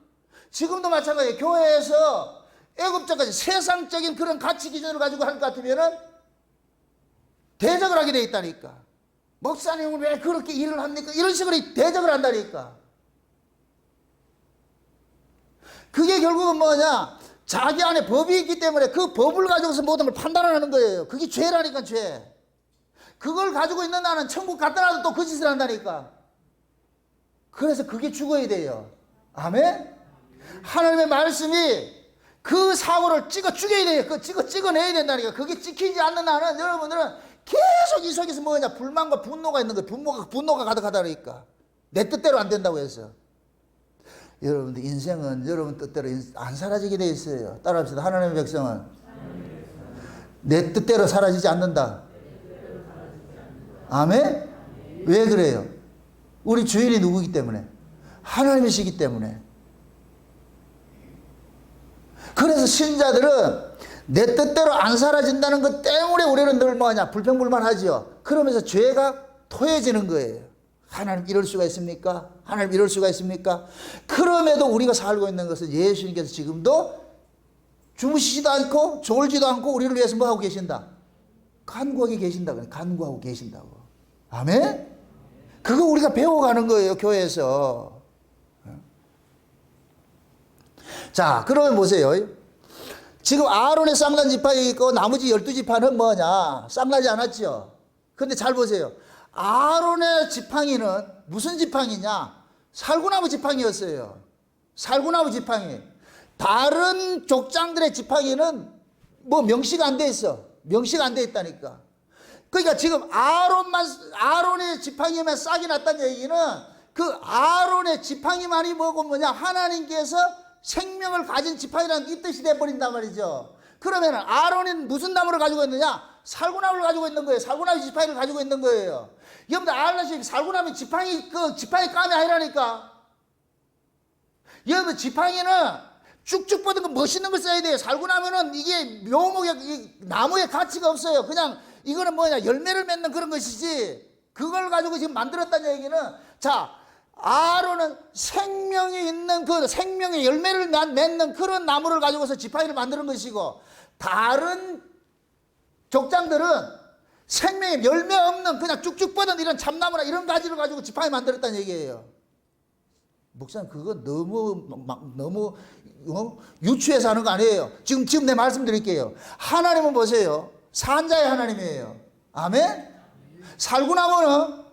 지금도 마찬가지예요. 교회에서 애국적 가치, 세상적인 그런 가치 기준을 가지고 할 것 같으면은 대적을 하게 돼 있다니까. 목사님은 왜 그렇게 일을 합니까? 이런 식으로 대적을 한다니까. 그게 결국은 뭐냐? 자기 안에 법이 있기 때문에 그 법을 가지고서 모든 걸 판단하는 거예요. 그게 죄라니까, 죄. 그걸 가지고 있는 나는 천국 갔다 나도 또 그 짓을 한다니까. 그래서 그게 죽어야 돼요. 아멘? 하나님의 말씀이 그 사고를 죽여야 돼요. 그 찍어내야 된다니까. 그게 찍히지 않는 한은 여러분들은 계속 이 속에서 뭐냐? 불만과 분노가 있는 거예요. 분노가 가득하다니까. 내 뜻대로 안 된다고 해서. 여러분들 인생은 여러분 뜻대로 안 사라지게 돼 있어요. 따라합시다. 하나님의 백성은 내 뜻대로 사라지지 않는다. 아멘? 왜 그래요? 우리 주인이 누구기 때문에? 하나님이시기 때문에. 그래서 신자들은 내 뜻대로 안 사라진다는 것 때문에 우리는 늘 뭐하냐? 불평불만하지요. 그러면서 죄가 토해지는 거예요. 하나님 이럴 수가 있습니까? 하나님 이럴 수가 있습니까? 그럼에도 우리가 살고 있는 것은 예수님께서 지금도 주무시지도 않고 졸지도 않고 우리를 위해서 뭐 하고 계신다? 간구하고 계신다. 간구하고 계신다고. 아멘? 그거 우리가 배워가는 거예요. 교회에서. 자, 그러면 보세요. 지금 아론의 쌍난 지파에 있고 나머지 12지파는 뭐냐? 쌍나지 않았죠. 근데 잘 보세요. 아론의 지팡이는 무슨 지팡이냐? 살구나무 지팡이였어요. 살구나무 지팡이. 다른 족장들의 지팡이는 뭐 명시가 안 돼 있어. 명시가 안 돼 있다니까. 그러니까 지금 아론의 지팡이만 싹이 났다는 얘기는 그 아론의 지팡이만이 뭐냐? 하나님께서 생명을 가진 지팡이라는 이 뜻이 돼버린단 말이죠. 그러면 아론은 무슨 나무를 가지고 있느냐? 살구나무를 가지고 있는 거예요. 살구나무 지팡이를 가지고 있는 거예요. 여러분들 알다시피 살구나무 지팡이 감이 아니라니까. 여러분 지팡이는 쭉쭉 뻗은 거 멋있는 걸 써야 돼요. 살구나무는 이게 묘목의 나무의 가치가 없어요. 그냥 이거는 뭐냐? 열매를 맺는 그런 것이지. 그걸 가지고 지금 만들었다는 얘기는, 자, 아론은 생명이 있는 그 생명의 열매를 맺는 그런 나무를 가지고서 지팡이를 만드는 것이고, 다른 족장들은 생명의 열매 없는 그냥 쭉쭉 뻗은 이런 참나무나 이런 가지를 가지고 지팡이 만들었다는 얘기예요. 목사님, 그거 너무 유추해서 하는 거 아니에요. 지금 내 말씀 드릴게요. 하나님은 보세요. 산자의 하나님이에요. 아멘? 살구나무는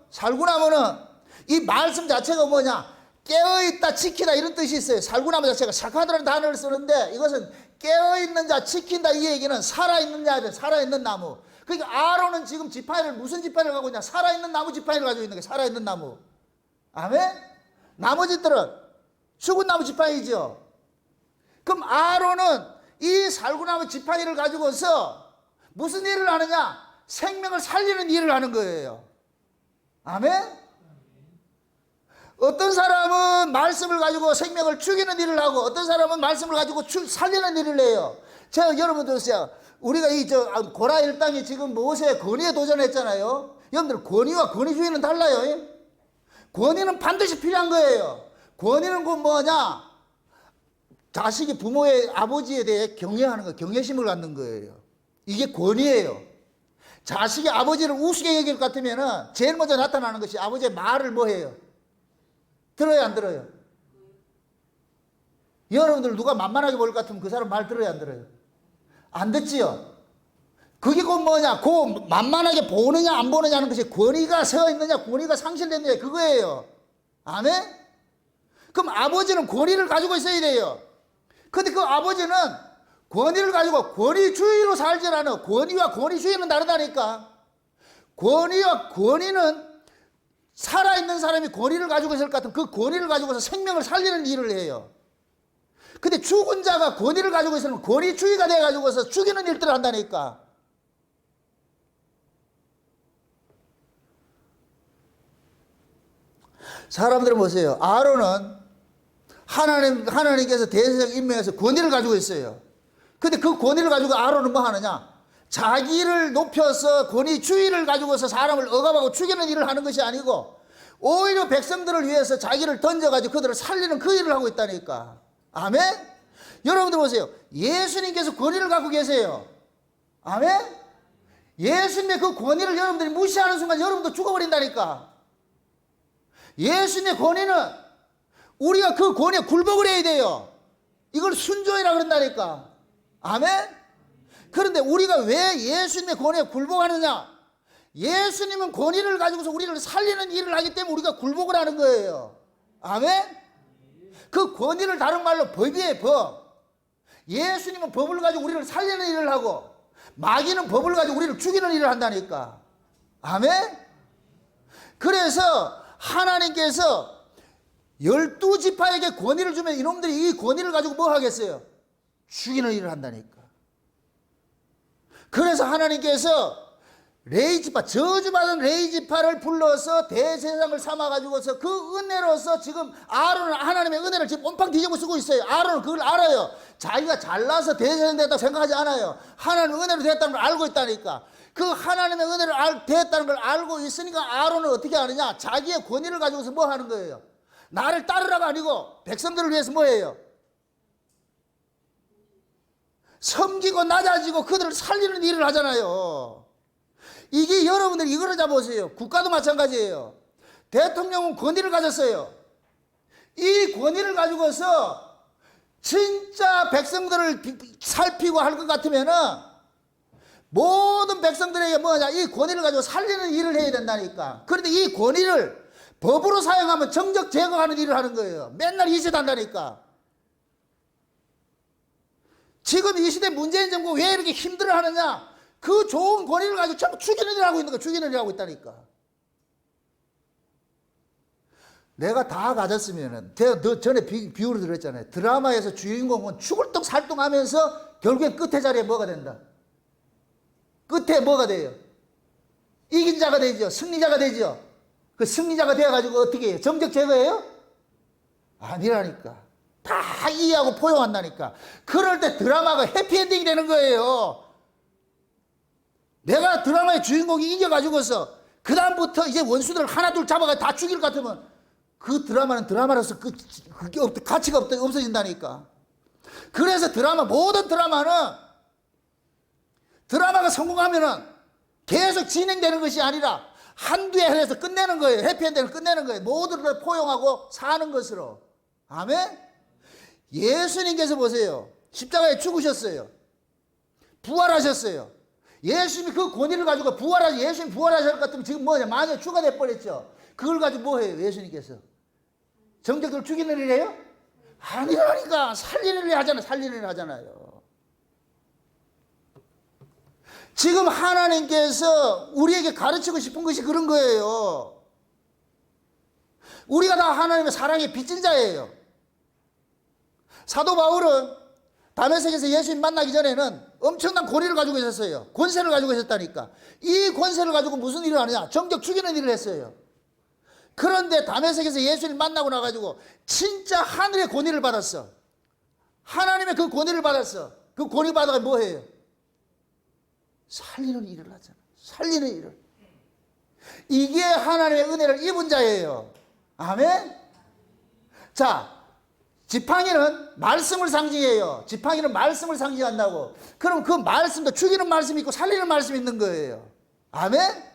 이 말씀 자체가 뭐냐? 깨어있다, 지키다 이런 뜻이 있어요. 살구나무 자체가 샤카드라는 단어를 쓰는데 이것은 깨어있는 자, 지킨다 이 얘기는 살아있는 자들, 살아있는 나무. 그러니까 아론은 지금 지팡이를 무슨 지팡이를 가지고 있냐? 살아있는 나무 지팡이를 가지고 있는 거예요. 살아있는 나무. 아멘? 나머지들은 죽은 나무 지팡이죠. 그럼 아론은 이 살구나무 지팡이를 가지고서 무슨 일을 하느냐? 생명을 살리는 일을 하는 거예요. 아멘? 어떤 사람은 말씀을 가지고 생명을 죽이는 일을 하고, 어떤 사람은 말씀을 가지고 살리는 일을 해요. 제가 여러분들 보세요. 우리가 고라 일당이 지금 모세의 권위에 도전했잖아요. 여러분들 권위와 권위주의는 달라요. 권위는 반드시 필요한 거예요. 권위는 그 뭐냐? 자식이 부모의 아버지에 대해 경외하는 거, 경외심을 갖는 거예요. 이게 권위예요. 자식이 아버지를 우습게 여길 것 같으면은 제일 먼저 나타나는 것이 아버지의 말을 뭐 해요? 들어요, 안 들어요? 여러분들 누가 만만하게 보일 것 같으면 그 사람 말 들어요, 안 들어요? 안 듣지요? 그게 곧 뭐냐? 만만하게 보느냐 안 보느냐 하는 것이 권위가 서 있느냐 권위가 상실됐느냐 그거예요. 아멘? 그럼 아버지는 권위를 가지고 있어야 돼요. 근데 그 아버지는 권위를 가지고 권위주의로 살지 않아. 권위와 권위주의는 다르다니까. 권위와 권위는 살아있는 사람이 권위를 가지고 있을 것 같은 그 권위를 가지고서 생명을 살리는 일을 해요. 근데 죽은 자가 권위를 가지고 있으면 권위주의가 돼가지고서 죽이는 일들을 한다니까. 사람들은 보세요. 아론은 하나님께서 대세적 임명해서 권위를 가지고 있어요. 근데 그 권위를 가지고 아론은 뭐 하느냐? 자기를 높여서 권위주의를 가지고서 사람을 억압하고 죽이는 일을 하는 것이 아니고 오히려 백성들을 위해서 자기를 던져가지고 그들을 살리는 그 일을 하고 있다니까. 아멘? 여러분들 보세요. 예수님께서 권위를 갖고 계세요. 아멘? 예수님의 그 권위를 여러분들이 무시하는 순간 여러분도 죽어버린다니까. 예수님의 권위는 우리가 그 권위에 굴복을 해야 돼요. 이걸 순종이라 그런다니까. 아멘? 그런데 우리가 왜 예수님의 권위에 굴복하느냐? 예수님은 권위를 가지고서 우리를 살리는 일을 하기 때문에 우리가 굴복을 하는 거예요. 아멘? 그 권위를 다른 말로 법이에요, 법. 예수님은 법을 가지고 우리를 살리는 일을 하고 마귀는 법을 가지고 우리를 죽이는 일을 한다니까. 아멘? 그래서 하나님께서 12지파에게 권위를 주면 이놈들이 이 권위를 가지고 뭐 하겠어요? 죽이는 일을 한다니까. 그래서 하나님께서 레위지파, 저주받은 레위지파를 불러서 대제사장을 삼아가지고서 그 은혜로서 지금 아론은 하나님의 은혜를 지금 온팡 뒤집어 쓰고 있어요. 아론은 그걸 알아요. 자기가 잘나서 대제사장 됐다고 생각하지 않아요. 하나님의 은혜로 됐다는 걸 알고 있다니까. 그 하나님의 은혜를 됐다는 걸 알고 있으니까 아론은 어떻게 하느냐? 자기의 권위를 가지고서 뭐 하는 거예요? 나를 따르라가 아니고 백성들을 위해서 뭐 해요? 섬기고 낮아지고 그들을 살리는 일을 하잖아요. 이게 여러분들 이거를 잡아보세요. 국가도 마찬가지예요. 대통령은 권위를 가졌어요. 이 권위를 가지고서 진짜 백성들을 살피고 할 것 같으면은 모든 백성들에게 뭐냐, 이 권위를 가지고 살리는 일을 해야 된다니까. 그런데 이 권위를 법으로 사용하면 정적 제거하는 일을 하는 거예요. 맨날 이 짓 한다니까. 지금 이 시대 문재인 정부 왜 이렇게 힘들어 하느냐? 그 좋은 권위를 가지고 전부 죽이는 일을 하고 있는 거야. 죽이는 일을 하고 있다니까. 내가 다 가졌으면은, 제가 전에 비유를 들었잖아요. 드라마에서 주인공은 죽을 똥 살똥 하면서 결국엔 끝에 자리에 뭐가 된다? 끝에 뭐가 돼요? 이긴 자가 되죠. 승리자가 되죠. 그 승리자가 되어가지고 어떻게 해요? 정적 제거해요? 아니라니까. 다 이해하고 포용한다니까. 그럴 때 드라마가 해피엔딩이 되는 거예요. 내가 드라마의 주인공이 이겨가지고서 그 다음부터 이제 원수들을 하나 둘 잡아가 다 죽일 것 같으면 그 드라마는 드라마로서 그게 가치가 없어진다니까. 그래서 모든 드라마는 드라마가 성공하면은 계속 진행되는 것이 아니라 한두 회에서 끝내는 거예요. 해피엔딩을 끝내는 거예요. 모두를 포용하고 사는 것으로. 아멘? 예수님께서 보세요. 십자가에 죽으셨어요. 부활하셨어요. 예수님이 그 권위를 가지고 예수님이 부활하실 것 같으면 지금 뭐냐? 만약에 주가 돼버렸죠. 그걸 가지고 뭐 해요? 예수님께서. 정적들 죽이는 일이에요? 아니라니까. 살리는 일 하잖아요. 살리는 일 하잖아요. 지금 하나님께서 우리에게 가르치고 싶은 것이 그런 거예요. 우리가 다 하나님의 사랑에 빚진 자예요. 사도 바울은 다메섹에서 예수님 만나기 전에는 엄청난 권위를 가지고 있었어요. 권세를 가지고 있었다니까. 이 권세를 가지고 무슨 일을 하느냐? 정적 죽이는 일을 했어요. 그런데 다메섹에서 예수님 만나고 나가지고 진짜 하늘의 권위를 받았어. 하나님의 그 권위를 받았어. 그 권위 받아가 뭐 해요? 살리는 일을 하잖아. 살리는 일을. 이게 하나님의 은혜를 입은 자예요. 아멘? 자, 지팡이는 말씀을 상징해요. 지팡이는 말씀을 상징한다고. 그럼 그 말씀도 죽이는 말씀이 있고 살리는 말씀이 있는 거예요. 아멘?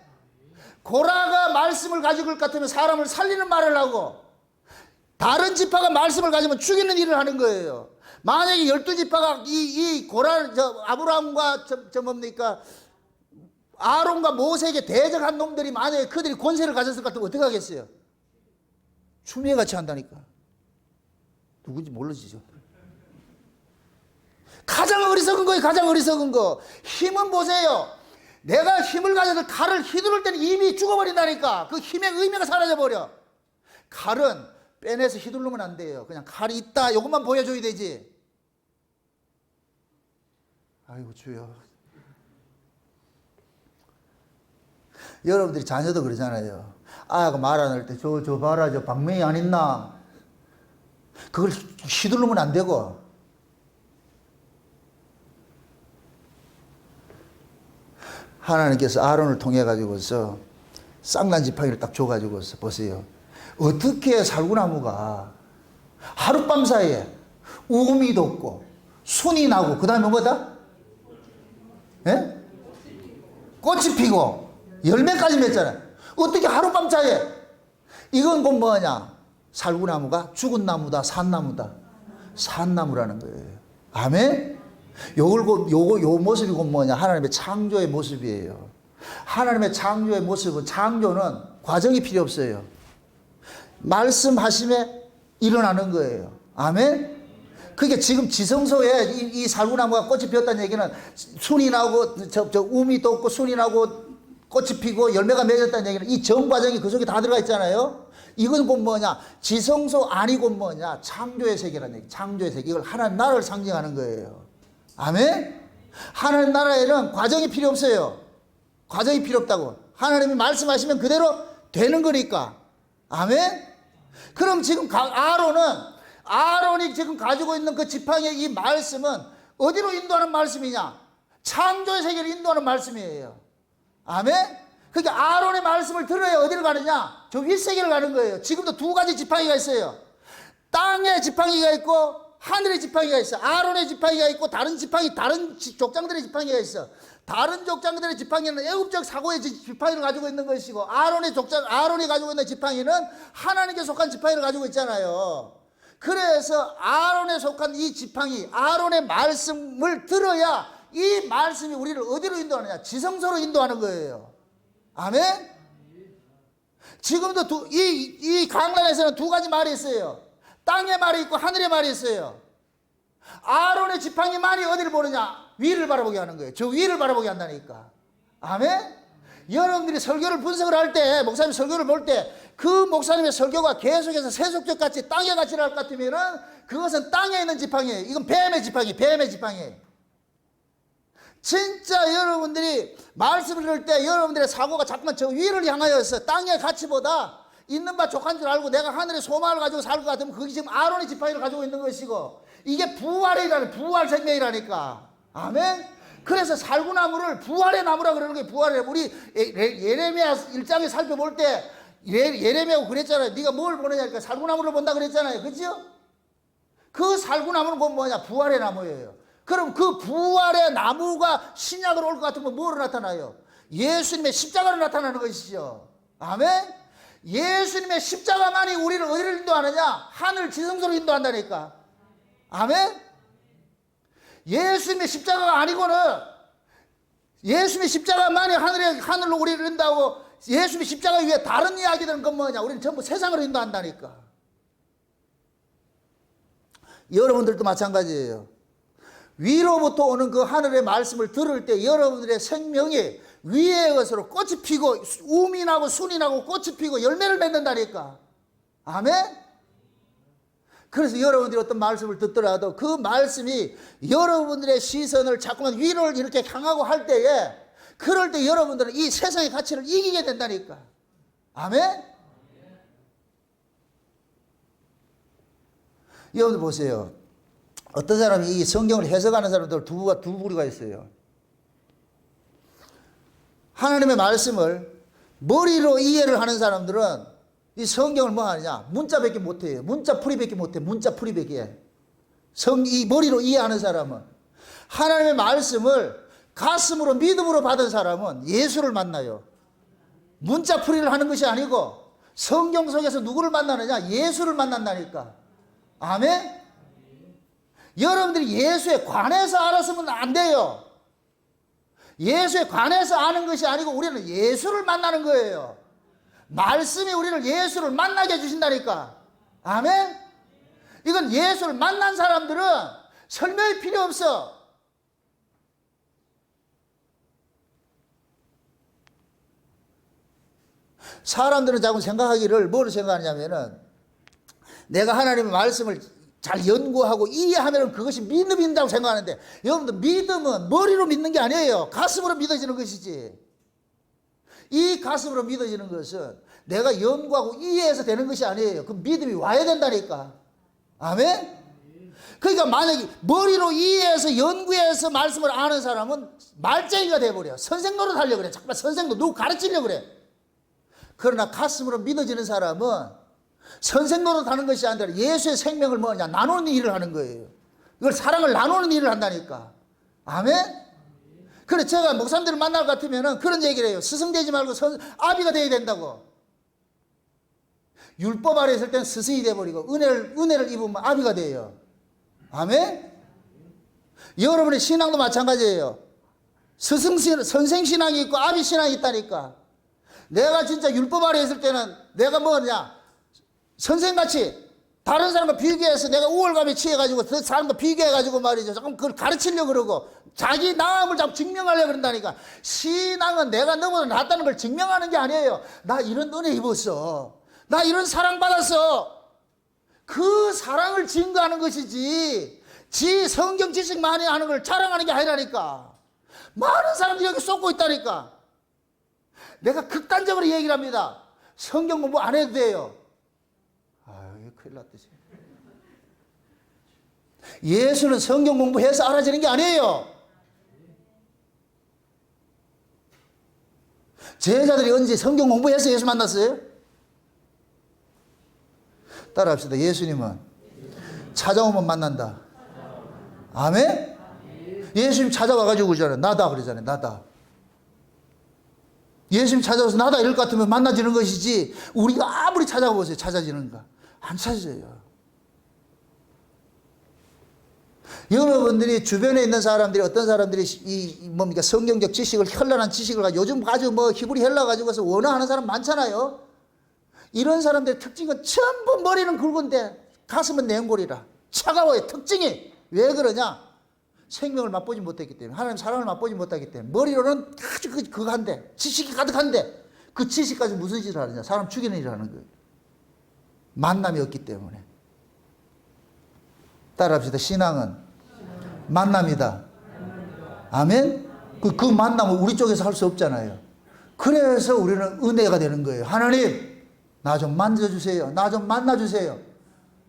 고라가 말씀을 가지고 올 것 같으면 사람을 살리는 말을 하고, 다른 지파가 말씀을 가지면 죽이는 일을 하는 거예요. 만약에 12지파가 이 고라, 아브라함과 뭡니까? 아론과 모세에게 대적한 놈들이 만약에 그들이 권세를 가졌을 것 같으면 어떻게 하겠어요? 추미애같이 한다니까. 누군지 모르시죠? 가장 어리석은 거예요. 가장 어리석은 거. 힘은 보세요. 내가 힘을 가져서 칼을 휘두를 때는 이미 죽어버린다니까. 그 힘의 의미가 사라져버려. 칼은 빼내서 휘두르면 안 돼요. 그냥 칼이 있다, 이것만 보여줘야 되지. 아이고 주여. 여러분들이 자녀도 그러잖아요. 아가 말 안 할 때 저 봐라, 저 방맹이 안 있나? 그걸 휘두르면 안 되고. 하나님께서 아론을 통해 가지고서 쌍난 지팡이를 딱 줘 가지고서 보세요. 어떻게 살구나무가 하룻밤 사이에 우음이 돋고 순이 나고 그 다음에 뭐다? 예? 꽃이 피고 열매까지 맺잖아요. 어떻게 하룻밤 사이에. 이건 곧 뭐냐? 살구나무가 죽은 나무다, 산 나무다. 산 나무라는 거예요. 아멘? 요 모습이 곧 뭐냐? 하나님의 창조의 모습이에요. 하나님의 창조의 모습은, 창조는 과정이 필요 없어요. 말씀하심에 일어나는 거예요. 아멘? 그게 지금 지성소에 이 살구나무가 꽃이 피었다는 얘기는 순이 나고, um이 돋고 순이 나고 꽃이 피고 열매가 맺었다는 얘기는 이 전 과정이 그 속에 다 들어가 있잖아요. 이건 곧 뭐냐? 지성소 안이 곧 뭐냐? 창조의 세계라는 얘기. 창조의 세계. 이걸 하나님 나라를 상징하는 거예요. 아멘? 하나님 나라에는 과정이 필요 없어요. 과정이 필요 없다고. 하나님이 말씀하시면 그대로 되는 거니까. 아멘? 그럼 지금 아론이 지금 가지고 있는 그 지팡이의 이 말씀은 어디로 인도하는 말씀이냐? 창조의 세계를 인도하는 말씀이에요. 아멘? 그러니까 아론의 말씀을 들어야 어디를 가느냐? 저 윗세계를 가는 거예요. 지금도 두 가지 지팡이가 있어요. 땅의 지팡이가 있고 하늘의 지팡이가 있어. 아론의 지팡이가 있고 다른 족장들의 지팡이가 있어. 다른 족장들의 지팡이는 애굽적 사고의 지팡이를 가지고 있는 것이고, 아론이 가지고 있는 지팡이는 하나님께 속한 지팡이를 가지고 있잖아요. 그래서 아론에 속한 이 지팡이, 아론의 말씀을 들어야 이 말씀이 우리를 어디로 인도하느냐? 지성소로 인도하는 거예요. 아멘? 지금도 이 강단에서는 두 가지 말이 있어요. 땅의 말이 있고 하늘의 말이 있어요. 아론의 지팡이만이 어디를 보느냐? 위를 바라보게 하는 거예요. 저 위를 바라보게 한다니까. 아멘? 여러분들이 설교를 분석을 할 때, 목사님 설교를 볼 때, 그 목사님의 설교가 계속해서 세속적 가치, 땅의 가치를 할 것 같으면은, 그것은 땅에 있는 지팡이에요. 이건 뱀의 지팡이에요. 진짜 여러분들이 말씀을 들을 때 여러분들의 사고가 자꾸만 저 위를 향하여서 땅의 가치보다 있는 바 족한 줄 알고 내가 하늘의 소망을 가지고 살 것 같으면 그게 지금 아론의 지팡이를 가지고 있는 것이고, 이게 부활 생명이라니까. 아멘? 그래서 살구나무를 부활의 나무라 그러는 거예요. 부활의 나무. 우리 예레미야 1장에 살펴볼 때 예레미야가 그랬잖아요. 네가 뭘 보느냐 하니까 살구나무를 본다 그랬잖아요. 그렇죠? 그 살구나무는 곧 뭐냐? 부활의 나무예요. 그럼 그 부활의 나무가 신약으로 올 것 같으면 뭐로 나타나요? 예수님의 십자가로 나타나는 것이죠. 아멘? 예수님의 십자가만이 우리를 어디를 인도하느냐? 하늘 지성소로 인도한다니까. 아멘? 예수님의 십자가가 아니고는, 예수님의 십자가만이 하늘로 우리를 인도하고, 예수님의 십자가 위에 다른 이야기들은 건 뭐냐? 우리는 전부 세상으로 인도한다니까. 여러분들도 마찬가지예요. 위로부터 오는 그 하늘의 말씀을 들을 때 여러분들의 생명이 위의 것으로 꽃이 피고, 우미 나고 순이 나고 꽃이 피고 열매를 맺는다니까. 아멘? 그래서 여러분들이 어떤 말씀을 듣더라도 그 말씀이 여러분들의 시선을 자꾸만 위로 이렇게 향하고 할 때에, 그럴 때 여러분들은 이 세상의 가치를 이기게 된다니까. 아멘? 여러분들 보세요. 어떤 사람이 이 성경을 해석하는 사람들 두 부류가 있어요. 하나님의 말씀을 머리로 이해를 하는 사람들은 이 성경을 뭐 하느냐? 문자밖에 못해요. 문자풀이밖에 못해. 문자풀이밖에. 이 머리로 이해하는 사람은. 하나님의 말씀을 가슴으로 믿음으로 받은 사람은 예수를 만나요. 문자풀이를 하는 것이 아니고 성경 속에서 누구를 만나느냐? 예수를 만난다니까. 아멘? 여러분들이 예수에 관해서 알았으면 안 돼요. 예수에 관해서 아는 것이 아니고 우리는 예수를 만나는 거예요. 말씀이 우리를 예수를 만나게 해주신다니까. 아멘? 이건 예수를 만난 사람들은 설명이 필요 없어. 사람들은 자꾸 생각하기를 뭐를 생각하냐면은, 내가 하나님의 말씀을 잘 연구하고 이해하면 그것이 믿음인다고 생각하는데, 여러분들 믿음은 머리로 믿는 게 아니에요. 가슴으로 믿어지는 것이지. 이 가슴으로 믿어지는 것은 내가 연구하고 이해해서 되는 것이 아니에요. 그 믿음이 와야 된다니까. 아멘? 그러니까 만약에 머리로 이해해서 연구해서 말씀을 아는 사람은 말쟁이가 돼버려. 선생 노릇 하려고 그래. 잠깐만 선생도 누구 가르치려고 그래. 그러나 가슴으로 믿어지는 사람은 선생 노릇 하는 것이 아니라 예수의 생명을 뭐냐? 나누는 일을 하는 거예요. 이걸 사랑을 나누는 일을 한다니까. 아멘? 그래, 제가 목사님들을 만날 것 같으면 그런 얘기를 해요. 스승되지 말고 아비가 되어야 된다고. 율법 아래 있을 때는 스승이 돼버리고 은혜를 입으면 아비가 돼요. 아멘? 여러분의 신앙도 마찬가지예요. 선생 신앙이 있고 아비 신앙이 있다니까. 내가 진짜 율법 아래 있을 때는 내가 뭐냐? 선생같이 다른 사람과 비교해서 내가 우월감에 취해가지고 그 사람과 비교해가지고 말이죠. 조금 그걸 가르치려고 그러고 자기 나음을 자꾸 증명하려고 그런다니까. 신앙은 내가 너보다 낫다는 걸 증명하는 게 아니에요. 나 이런 은혜 입었어. 나 이런 사랑 받았어. 그 사랑을 증거하는 것이지 지 성경 지식 많이 하는 걸 자랑하는 게 아니라니까. 많은 사람들이 여기 쏟고 있다니까. 내가 극단적으로 얘기를 합니다. 성경 공부 안 해도 돼요. 아유, 큰일 났듯이. 예수는 성경 공부해서 알아지는 게 아니에요. 제자들이 언제 성경 공부해서 예수 만났어요? 따라합시다. 예수님은 찾아오면 만난다. 아멘? 예수님 찾아와가지고 그러잖아요. 나다 그러잖아요. 나다. 예수님 찾아와서 나다 이럴 것 같으면 만나지는 것이지, 우리가 아무리 찾아가 보세요. 찾아지는가? 안 찾아져요. 여러분들이 주변에 있는 사람들이 어떤 사람들이 이 뭡니까 성경적 지식을 현란한 지식을 가지고 요즘 아주 뭐 히브리 헬라 가지고서 원어하는 사람 많잖아요. 이런 사람들의 특징은 전부 머리는 굵은데 가슴은 냉골이라 차가워요. 특징이 왜 그러냐? 생명을 맛보지 못했기 때문에, 하나님 사랑을 맛보지 못하기 때문에. 머리로는 아주 그한데 지식이 가득한데 그 지식까지 무슨 짓을 하느냐? 사람 죽이는 일을 하는 거예요. 만남이 없기 때문에. 따라합시다. 신앙은 만남이다. 아멘? 그 만남은 우리 쪽에서 할 수 없잖아요. 그래서 우리는 은혜가 되는 거예요. 하나님, 나 좀 만져주세요. 나 좀 만나주세요.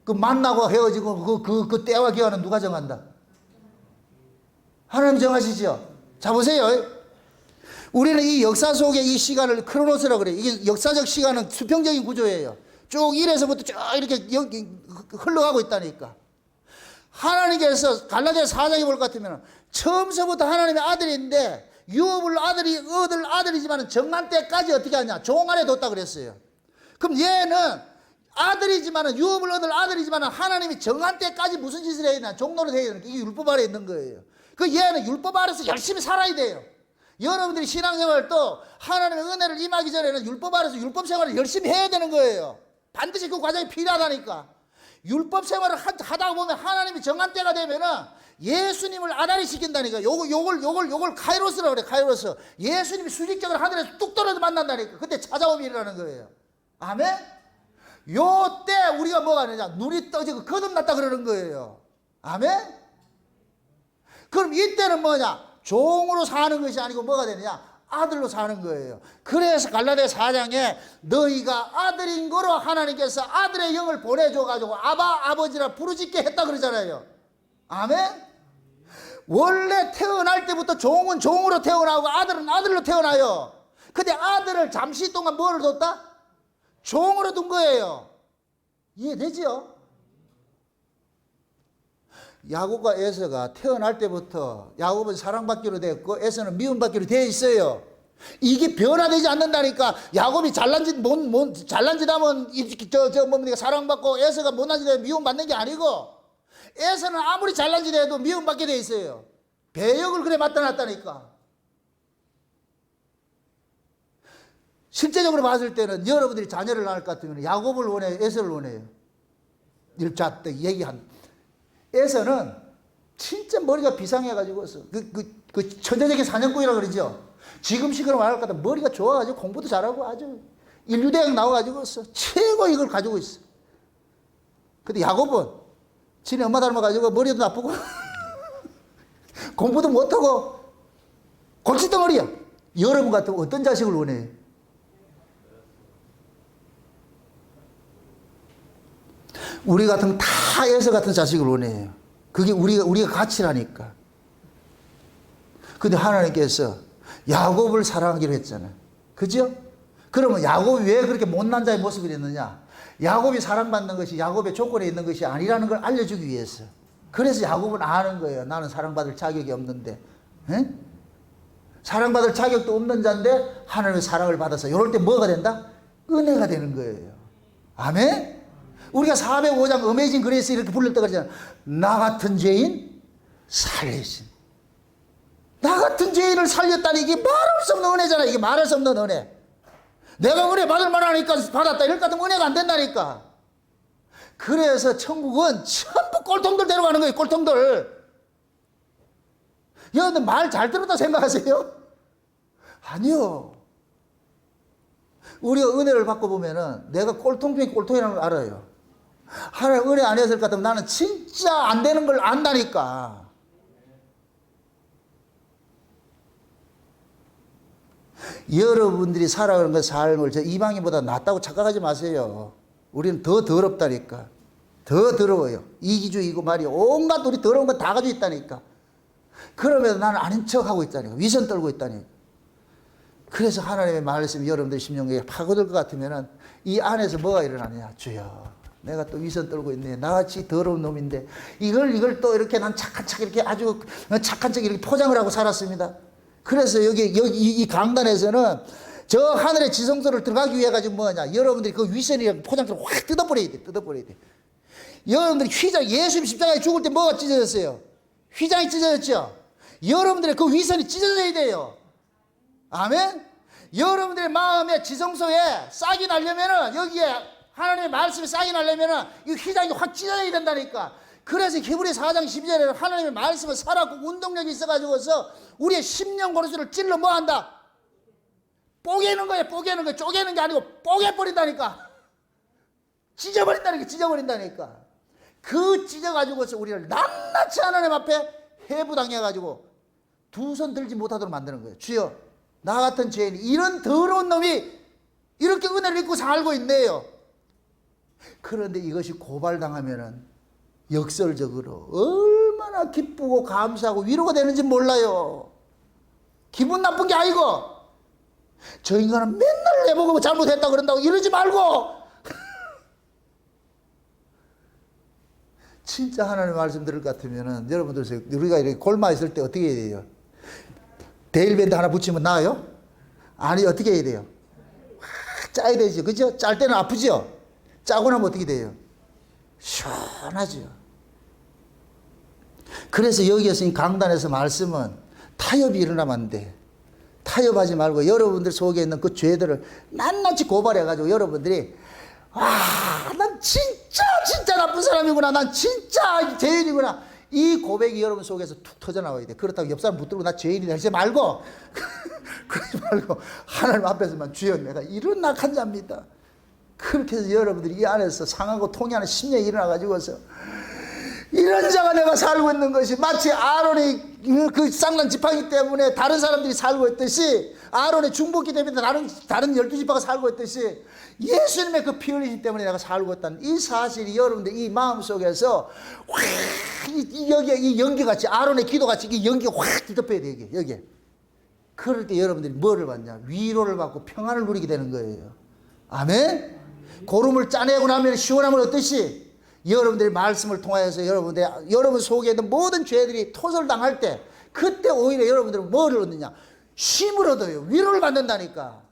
그 만나고 헤어지고 그 때와 기한은 누가 정한다? 하나님 정하시죠. 자, 보세요. 우리는 이 역사 속에 이 시간을 크로노스라고 그래요. 이게 역사적 시간은 수평적인 구조예요. 쭉 1에서부터 쭉 이렇게 흘러가고 있다니까. 하나님께서 갈라디아서 4장에 볼 것 같으면 처음서부터 하나님의 아들인데 유업을 얻을 아들이지만 정한 때까지 어떻게 하냐? 종 안에 뒀다 그랬어요. 그럼 얘는 아들이지만 유업을 얻을 아들이지만 하나님이 정한 때까지 무슨 짓을 해야 되나? 종노릇 해야 되는 게 이게 율법 아래에 있는 거예요. 그 얘는 율법 아래서 열심히 살아야 돼요. 여러분들이 신앙생활도 하나님의 은혜를 임하기 전에는 율법 아래서 율법 생활을 열심히 해야 되는 거예요. 반드시 그 과정이 필요하다니까. 율법 생활을 하다 보면 하나님이 정한 때가 되면은 예수님을 아다리 시킨다니까. 요걸 카이로스라고 그래. 카이로스. 예수님이 수직적으로 하늘에서 뚝 떨어져 만난다니까. 그때 찾아옴이 일어나는 거예요. 아멘? 요 때 우리가 뭐가 되냐? 눈이 떠지고 거듭났다 그러는 거예요. 아멘? 그럼 이때는 뭐냐? 종으로 사는 것이 아니고 뭐가 되느냐? 아들로 사는 거예요. 그래서 갈라디아 4장에 너희가 아들인 거로 하나님께서 아들의 영을 보내줘가지고 아버지라 부르짖게 했다 그러잖아요. 아멘? 원래 태어날 때부터 종은 종으로 태어나고 아들은 아들로 태어나요. 근데 아들을 잠시 동안 뭐를 뒀다? 종으로 둔 거예요. 이해되죠? 야곱과 에서가 태어날 때부터 야곱은 사랑받기로 됐고 에서는 미움받기로 되어 있어요. 이게 변화되지 않는다니까. 야곱이 잘난 짓 하면 뭡니까 사랑받고 에서가 못난 짓 하면 미움받는 게 아니고 에서는 아무리 잘난 짓 해도 미움받게 되어 있어요. 배역을 그래 맡아놨다니까. 실제적으로 봤을 때는 여러분들이 자녀를 낳을 것 같으면 야곱을 원해요? 에서를 원해요? 일자 때 얘기한 에서는 진짜 머리가 비상해가지고 그 천재적인 사냥꾼이라고 그러죠. 지금 시간으로 말할 것 같아 머리가 좋아가지고 공부도 잘하고 아주 인류대학 나와가지고 최고 이걸 가지고 있어. 근데 야곱은 지네 엄마 닮아가지고 머리도 나쁘고 공부도 못하고 골칫덩어리야. 여러분 같으면 어떤 자식을 원해요? 우리 같으면 다 에서 같은 자식을 원해요. 그게 우리가 가치라니까. 근데 하나님께서 야곱을 사랑하기로 했잖아요. 그죠? 그러면 야곱이 왜 그렇게 못난 자의 모습이 됐느냐? 야곱이 사랑받는 것이 야곱의 조건에 있는 것이 아니라는 걸 알려주기 위해서. 그래서 야곱은 아는 거예요. 나는 사랑받을 자격이 없는데. 에? 사랑받을 자격도 없는 자인데 하나님의 사랑을 받아서 이럴 때 뭐가 된다? 은혜가 되는 거예요. 아멘? 우리가 405장 어메이징 그레이스 이렇게 부를 때 그러잖아. 나 같은 죄인 살리신. 나 같은 죄인을 살렸다니 이게 말할 수 없는 은혜잖아. 이게 말할 수 없는 은혜. 내가 은혜 받을 만하니까 받았다. 이럴 것 같으면 은혜가 안 된다니까. 그래서 천국은 전부 꼴통들 데려가는 거예요. 꼴통들. 여러분들 말 잘 들었다 생각하세요? 아니요. 우리가 은혜를 받고 보면은 내가 꼴통 중에 꼴통이라는 걸 알아요. 하나님 은혜 안 했을 것 같으면 나는 진짜 안 되는 걸 안다니까. 여러분들이 살아가는 그 삶을 저 이방인보다 낫다고 착각하지 마세요. 우리는 더 더럽다니까. 더 더러워요. 이기주의고 말이야. 온갖 우리 더러운 거 다 가지고 있다니까. 그러면서 나는 아닌 척하고 있다니까. 위선 떨고 있다니까. 그래서 하나님의 말씀이 여러분들 심령에 파고들 것 같으면 이 안에서 뭐가 일어나냐. 주여, 내가 또 위선 떨고 있네. 나같이 더러운 놈인데 이걸 또 이렇게 난 착한 척 이렇게 아주 착한 척 이렇게 포장을 하고 살았습니다. 그래서 여기 이 강단에서는 저 하늘의 지성소를 들어가기 위해 가지고 뭐냐. 여러분들이 그 위선이라는 포장처럼 확 뜯어버려야 돼. 뜯어버려야 돼. 여러분들이 예수님 십자가에 죽을 때 뭐가 찢어졌어요? 휘장이 찢어졌죠. 여러분들의 그 위선이 찢어져야 돼요. 아멘. 여러분들의 마음의 지성소에 싹이 나려면은, 여기에 하나님의 말씀이 싹이 나려면은 이 휘장이 확 찢어져야 된다니까. 그래서 히브리 4장 12절에는 하나님의 말씀을 살았고 운동력이 있어가지고서 우리의 심령 고르스를 찔러 뭐 한다? 뽀개는 거예요. 뽀개는 거. 쪼개는 게 아니고 뽀개버린다니까. 찢어버린다니까. 그 찢어가지고서 우리를 낱낱이 하나님 앞에 해부당해가지고 두 손 들지 못하도록 만드는 거예요. 주여, 나 같은 죄인이, 이런 더러운 놈이 이렇게 은혜를 입고 살고 있네요. 그런데 이것이 고발당하면은 역설적으로 얼마나 기쁘고 감사하고 위로가 되는지 몰라요. 기분 나쁜 게 아니고, 저 인간은 맨날 내보고 잘못했다 그런다고 이러지 말고 진짜 하나님의 말씀 들을 것 같으면은, 여러분들 우리가 이렇게 골마 있을 때 어떻게 해야 돼요? 데일밴드 하나 붙이면 나아요? 아니, 어떻게 해야 돼요? 짜야 되죠. 그죠? 짤 때는 아프죠? 짜고 나면 어떻게 돼요? 시원하죠. 그래서 여기에서 이 강단에서 말씀은 타협이 일어나면 안 돼. 타협하지 말고 여러분들 속에 있는 그 죄들을 낱낱이 고발해가지고 여러분들이, 난 진짜 나쁜 사람이구나. 난 진짜 죄인이구나. 이 고백이 여러분 속에서 툭 터져나와야 돼. 그렇다고 옆 사람 붙들고 나 죄인이다 하지 말고 그러지 말고 하나님 앞에서만, 주여, 내가 이런 악한 자입니다. 그렇게 해서 여러분들이 이 안에서 상하고 통해하는 심령이 일어나가지고서 이런 자가 내가 살고 있는 것이, 마치 아론의 그 쌍난 지팡이 때문에 다른 사람들이 살고 있듯이, 아론의 중복기 때문에 다른 12지파가 살고 있듯이, 예수님의 그 피 흘리심 때문에 내가 살고 있다는 이 사실이 여러분들 이 마음속에서 확, 여기에 이 연기같이, 아론의 기도같이 이 연기가 확 뒤덮여야 돼. 여기에. 그럴 때 여러분들이 뭐를 받냐? 위로를 받고 평안을 누리게 되는 거예요. 아멘? 고름을 짜내고 나면 시원함을 얻듯이, 여러분들의 말씀을 통하여서 여러분 속에 있는 모든 죄들이 토설당할 때, 그때 오히려 여러분들은 뭐를 얻느냐? 쉼을 얻어요. 위로를 받는다니까.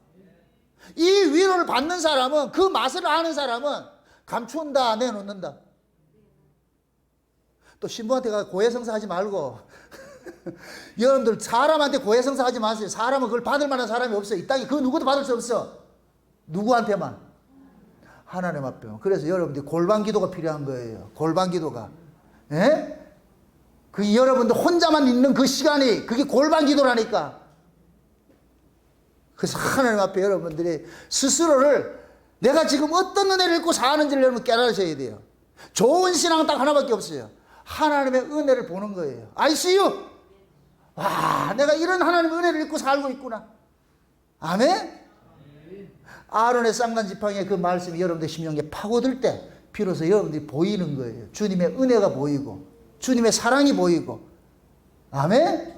이 위로를 받는 사람은, 그 맛을 아는 사람은 감춘다, 내놓는다. 또 신부한테 가 고해성사하지 말고 여러분들 사람한테 고해성사하지 마세요. 사람은 그걸 받을 만한 사람이 없어요. 이 땅에 그 누구도 받을 수 없어. 누구한테만? 하나님 앞에만. 그래서 여러분들이 골방 기도가 필요한 거예요. 골방 기도가. 예? 그 여러분들 혼자만 있는 그 시간이, 그게 골방 기도라니까. 그래서 하나님 앞에 여러분들이 스스로를, 내가 지금 어떤 은혜를 입고 사는지를 여러분 깨달으셔야 돼요. 좋은 신앙은 딱 하나밖에 없어요. 하나님의 은혜를 보는 거예요. ICU! 와, 내가 이런 하나님의 은혜를 입고 살고 있구나. 아멘? 아론의 쌍난 지팡이의 그 말씀이 여러분들 심령에 파고들 때 비로소 여러분들이 보이는 거예요. 주님의 은혜가 보이고 주님의 사랑이 보이고. 아멘?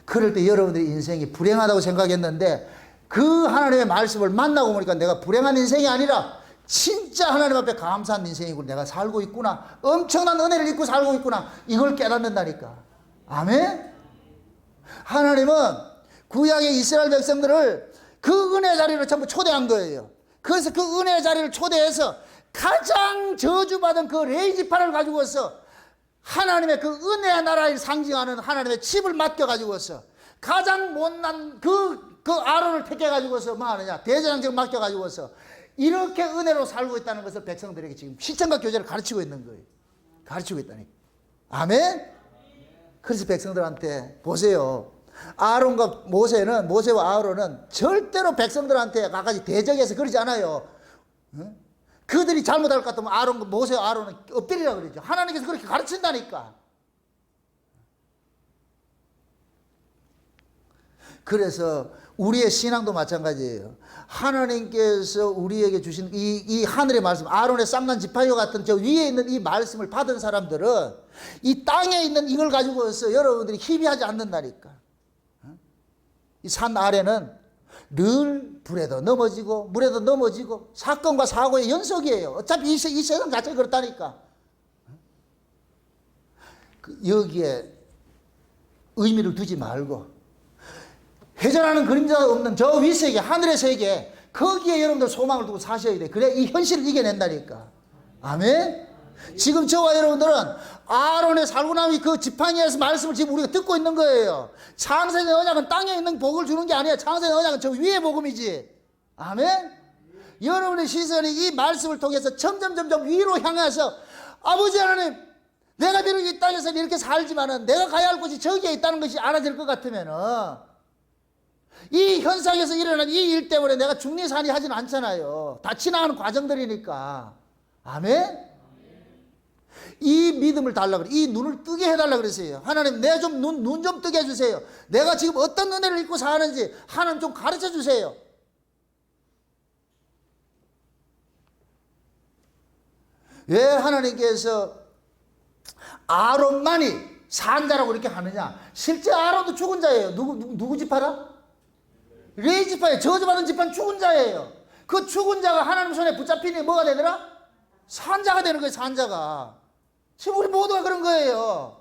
그럴 때 여러분들의 인생이 불행하다고 생각했는데, 그 하나님의 말씀을 만나고 보니까 내가 불행한 인생이 아니라 진짜 하나님 앞에 감사한 인생이고, 내가 살고 있구나, 엄청난 은혜를 입고 살고 있구나, 이걸 깨닫는다니까. 아멘? 하나님은 구약의 이스라엘 백성들을 그 은혜 자리로 전부 초대한 거예요. 그래서 그 은혜 자리를 초대해서 가장 저주받은 그 레이지파를 가지고서 하나님의 그 은혜의 나라를 상징하는 하나님의 칩을 맡겨가지고서 가장 못난 그 아론을 택해가지고서 뭐 하느냐, 대제장직을 맡겨가지고서 이렇게 은혜로 살고 있다는 것을 백성들에게 지금 실천과 교제를 가르치고 있는 거예요. 가르치고 있다니. 아멘? 그래서 백성들한테 보세요. 아론과 모세와 아론은 절대로 백성들한테 갖가지 대적해서 그러지 않아요. 응? 그들이 잘못할 것 같으면 모세와 아론은 엎드리라 그러죠. 하나님께서 그렇게 가르친다니까. 그래서 우리의 신앙도 마찬가지예요. 하나님께서 우리에게 주신 이 하늘의 말씀, 아론의 쌍난 지팡이와 같은 저 위에 있는 이 말씀을 받은 사람들은 이 땅에 있는 이걸 가지고서 여러분들이 희비하지 않는다니까. 이 산 아래는 늘 불에도 넘어지고 물에도 넘어지고 사건과 사고의 연속이에요. 어차피 이 세상 자체가 그렇다니까. 여기에 의미를 두지 말고 회전하는 그림자가 없는 저 윗세계, 하늘의 세계, 거기에 여러분들 소망을 두고 사셔야 돼. 그래 이 현실을 이겨낸다니까. 아멘? 지금 저와 여러분들은 아론의 살구나무 그 지팡이에서 말씀을 지금 우리가 듣고 있는 거예요. 창세의 언약은 땅에 있는 복을 주는 게 아니에요. 창세의 언약은 저 위의 복음이지. 아멘. 여러분의 시선이 이 말씀을 통해서 점점 위로 향해서 아버지 하나님, 내가 비록 이 땅에서 이렇게 살지만은 내가 가야 할 곳이 저기에 있다는 것이 알아질 것 같으면은 이 현상에서 일어난 이 일 때문에 내가 중리산이 하진 않잖아요. 다 지나가는 과정들이니까. 아멘? 이 믿음을 달라 그래. 이 눈을 뜨게 해달라 그랬어요. 하나님, 내 좀 눈 좀 뜨게 해주세요. 내가 지금 어떤 은혜를 입고 사는지 하나님 좀 가르쳐 주세요. 왜 하나님께서 아론만이 산 자라고 이렇게 하느냐? 실제 아론도 죽은 자예요. 누구 지파라? 레위 지파예요. 저주받은 지파는 죽은 자예요. 그 죽은 자가 하나님 손에 붙잡히니 뭐가 되더라? 산자가 되는 거예요. 산자가. 지금 우리 모두가 그런 거예요.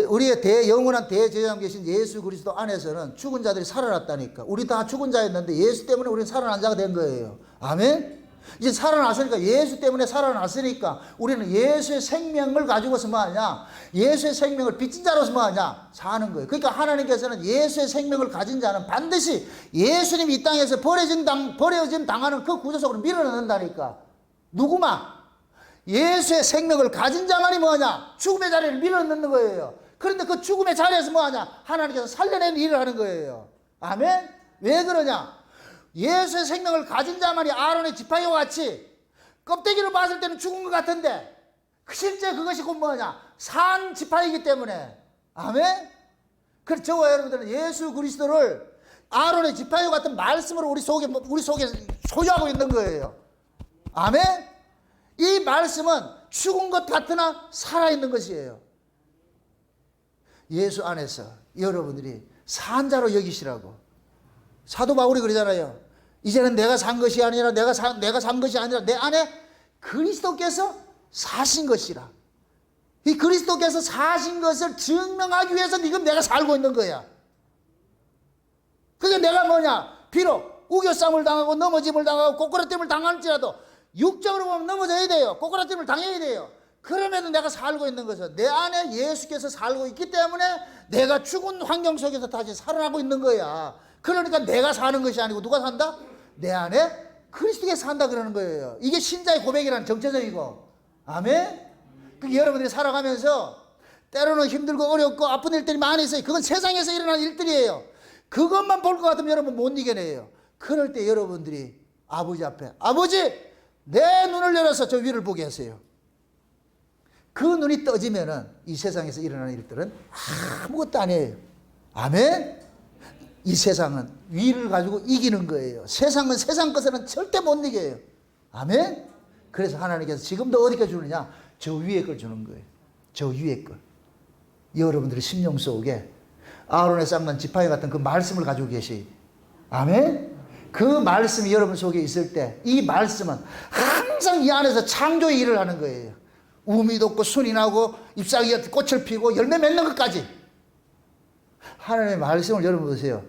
우리의 영원한 대제사장 계신 예수 그리스도 안에서는 죽은 자들이 살아났다니까. 우리 다 죽은 자였는데 예수 때문에 우리는 살아난 자가 된 거예요. 아멘? 이제 살아났으니까, 예수 때문에 살아났으니까 우리는 예수의 생명을 가지고서 뭐하냐? 예수의 생명을 빚진 자로서 뭐하냐? 사는 거예요. 그러니까 하나님께서는 예수의 생명을 가진 자는 반드시 예수님이 이 땅에서 버려짐 당하는 그 구조 속으로 밀어넣는다니까. 누구만? 예수의 생명을 가진 자만이 뭐하냐? 죽음의 자리를 밀어넣는 거예요. 그런데 그 죽음의 자리에서 뭐하냐? 하나님께서 살려내는 일을 하는 거예요. 아멘? 왜 그러냐? 예수의 생명을 가진 자만이 아론의 지팡이와 같이 껍데기로 봤을 때는 죽은 것 같은데 실제 그것이 곧 뭐냐? 산 지팡이기 때문에. 아멘? 그래서 저와 여러분들은 예수 그리스도를 아론의 지팡이와 같은 말씀으로 우리 속에 소유하고 있는 거예요. 아멘? 이 말씀은 죽은 것 같으나 살아있는 것이에요. 예수 안에서 여러분들이 산 자로 여기시라고. 사도 바울이 그러잖아요. 이제는 내가 산 것이 아니라 내가 산 것이 아니라 내 안에 그리스도께서 사신 것이라. 이 그리스도께서 사신 것을 증명하기 위해서 지금 내가 살고 있는 거야. 그게 내가 뭐냐? 비록 우겨쌈을 당하고 넘어짐을 당하고 꼬꾸라짐을 당할지라도 육적으로 보면 넘어져야 돼요. 꼬꾸라짐을 당해야 돼요. 그럼에도 내가 살고 있는 것은 내 안에 예수께서 살고 있기 때문에 내가 죽은 환경 속에서 다시 살아나고 있는 거야. 그러니까 내가 사는 것이 아니고 누가 산다? 내 안에 그리스도께서 산다 그러는 거예요. 이게 신자의 고백이라는 정체적이고. 아멘? 여러분들이 살아가면서 때로는 힘들고 어렵고 아픈 일들이 많이 있어요. 그건 세상에서 일어나는 일들이에요. 그것만 볼 것 같으면 여러분 못 이겨내요. 그럴 때 여러분들이 아버지 앞에, 아버지, 내 눈을 열어서 저 위를 보게 하세요. 그 눈이 떠지면은 이 세상에서 일어나는 일들은 아무것도 아니에요. 아멘? 이 세상은 위를 가지고 이기는 거예요. 세상은 세상 것에는 절대 못 이겨요. 아멘? 그래서 하나님께서 지금도 어디까 주느냐? 저 위에 걸 주는 거예요. 저 위에 걸. 여러분들의 심령 속에 아론의 쌍난 지팡이 같은 그 말씀을 가지고 계시. 아멘? 그 말씀이 여러분 속에 있을 때 이 말씀은 항상 이 안에서 창조의 일을 하는 거예요. 우미 돋고 순이 나고 잎사귀가 꽃을 피고 열매 맺는 것까지. 하나님의 말씀을 여러분 보세요.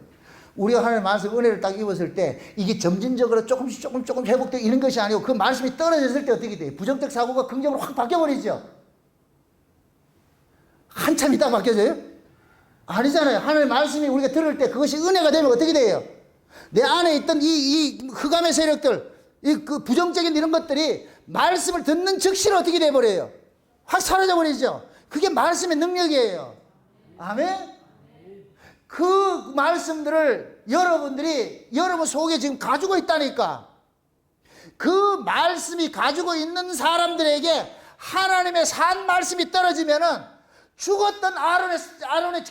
우리가 하나님의 말씀 은혜를 딱 입었을 때 이게 점진적으로 조금씩 회복되고 이런 것이 아니고 그 말씀이 떨어졌을 때 어떻게 돼요? 부정적 사고가 긍정으로 확 바뀌어버리죠. 한참 있다가 바뀌어져요? 아니잖아요. 하나님의 말씀이 우리가 들을 때 그것이 은혜가 되면 어떻게 돼요? 내 안에 있던 이 흑암의 세력들, 그 부정적인 이런 것들이 말씀을 듣는 즉시로 어떻게 돼버려요? 확 사라져버리죠. 그게 말씀의 능력이에요. 아멘? 그 말씀들을 여러분들이 여러분 속에 지금 가지고 있다니까. 그 말씀이 가지고 있는 사람들에게 하나님의 산 말씀이 떨어지면은 죽었던 아론의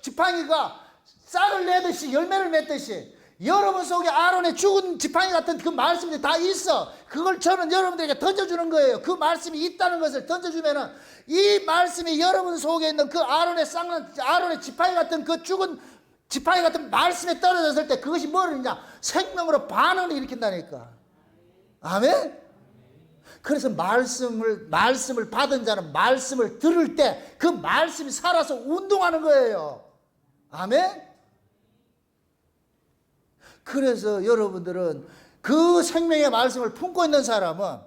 지팡이가 싹을 내듯이 열매를 맺듯이 여러분 속에 아론의 죽은 지팡이 같은 그 말씀이 다 있어. 그걸 저는 여러분들에게 던져주는 거예요. 그 말씀이 있다는 것을 던져주면은 이 말씀이 여러분 속에 있는 그 아론의 지팡이 같은 그 죽은 지팡이 같은 말씀에 떨어졌을 때 그것이 뭐를 하냐? 생명으로 반응을 일으킨다니까. 아멘? 그래서 말씀을 받은 자는 말씀을 들을 때 그 말씀이 살아서 운동하는 거예요. 아멘? 그래서 여러분들은 그 생명의 말씀을 품고 있는 사람은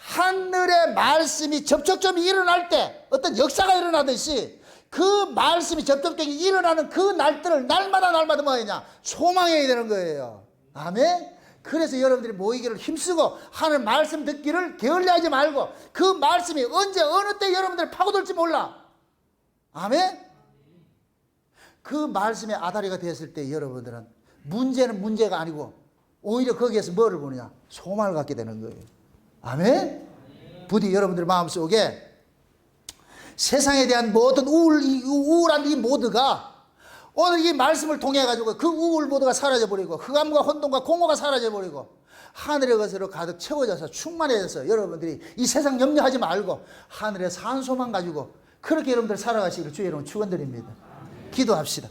하늘의 말씀이 접촉점이 일어날 때 어떤 역사가 일어나듯이 그 말씀이 접촉점이 일어나는 그 날들을 날마다 뭐 하냐? 소망해야 되는 거예요. 아멘? 그래서 여러분들이 모이기를 힘쓰고 하늘 말씀 듣기를 게을리하지 말고 그 말씀이 언제 어느 때 여러분들 파고들지 몰라. 아멘? 그 말씀의 아다리가 됐을 때 여러분들은 문제는 문제가 아니고 오히려 거기에서 뭐를 보느냐? 소망을 갖게 되는 거예요. 아멘? 부디 여러분들 마음속에 세상에 대한 모든 우울한 이 모드가 오늘 이 말씀을 통해 가지고 그 우울 모두가 사라져버리고 흑암과 혼돈과 공허가 사라져버리고 하늘의 것으로 가득 채워져서 충만해져서 여러분들이 이 세상 염려하지 말고 하늘의 산소만 가지고 그렇게 여러분들 살아가시기를 주의 이름으로 축원드립니다. 기도합시다.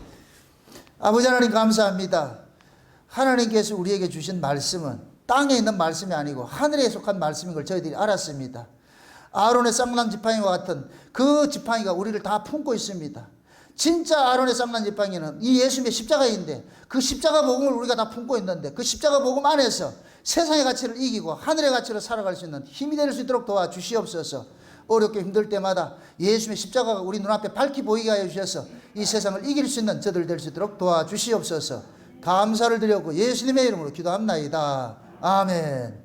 아버지 하나님 감사합니다. 하나님께서 우리에게 주신 말씀은 땅에 있는 말씀이 아니고 하늘에 속한 말씀인 걸 저희들이 알았습니다. 아론의 쌍난 지팡이와 같은 그 지팡이가 우리를 다 품고 있습니다. 진짜 아론의 쌍난 지팡이는 이 예수님의 십자가인데 그 십자가 복음을 우리가 다 품고 있는데 그 십자가 복음 안에서 세상의 가치를 이기고 하늘의 가치로 살아갈 수 있는 힘이 될 수 있도록 도와주시옵소서. 어렵게 힘들 때마다 예수님의 십자가가 우리 눈앞에 밝히 보이게 하여 주셔서 이 세상을 이길 수 있는 저들 될 수 있도록 도와주시옵소서. 감사를 드렸고 예수님의 이름으로 기도합나이다. 아멘.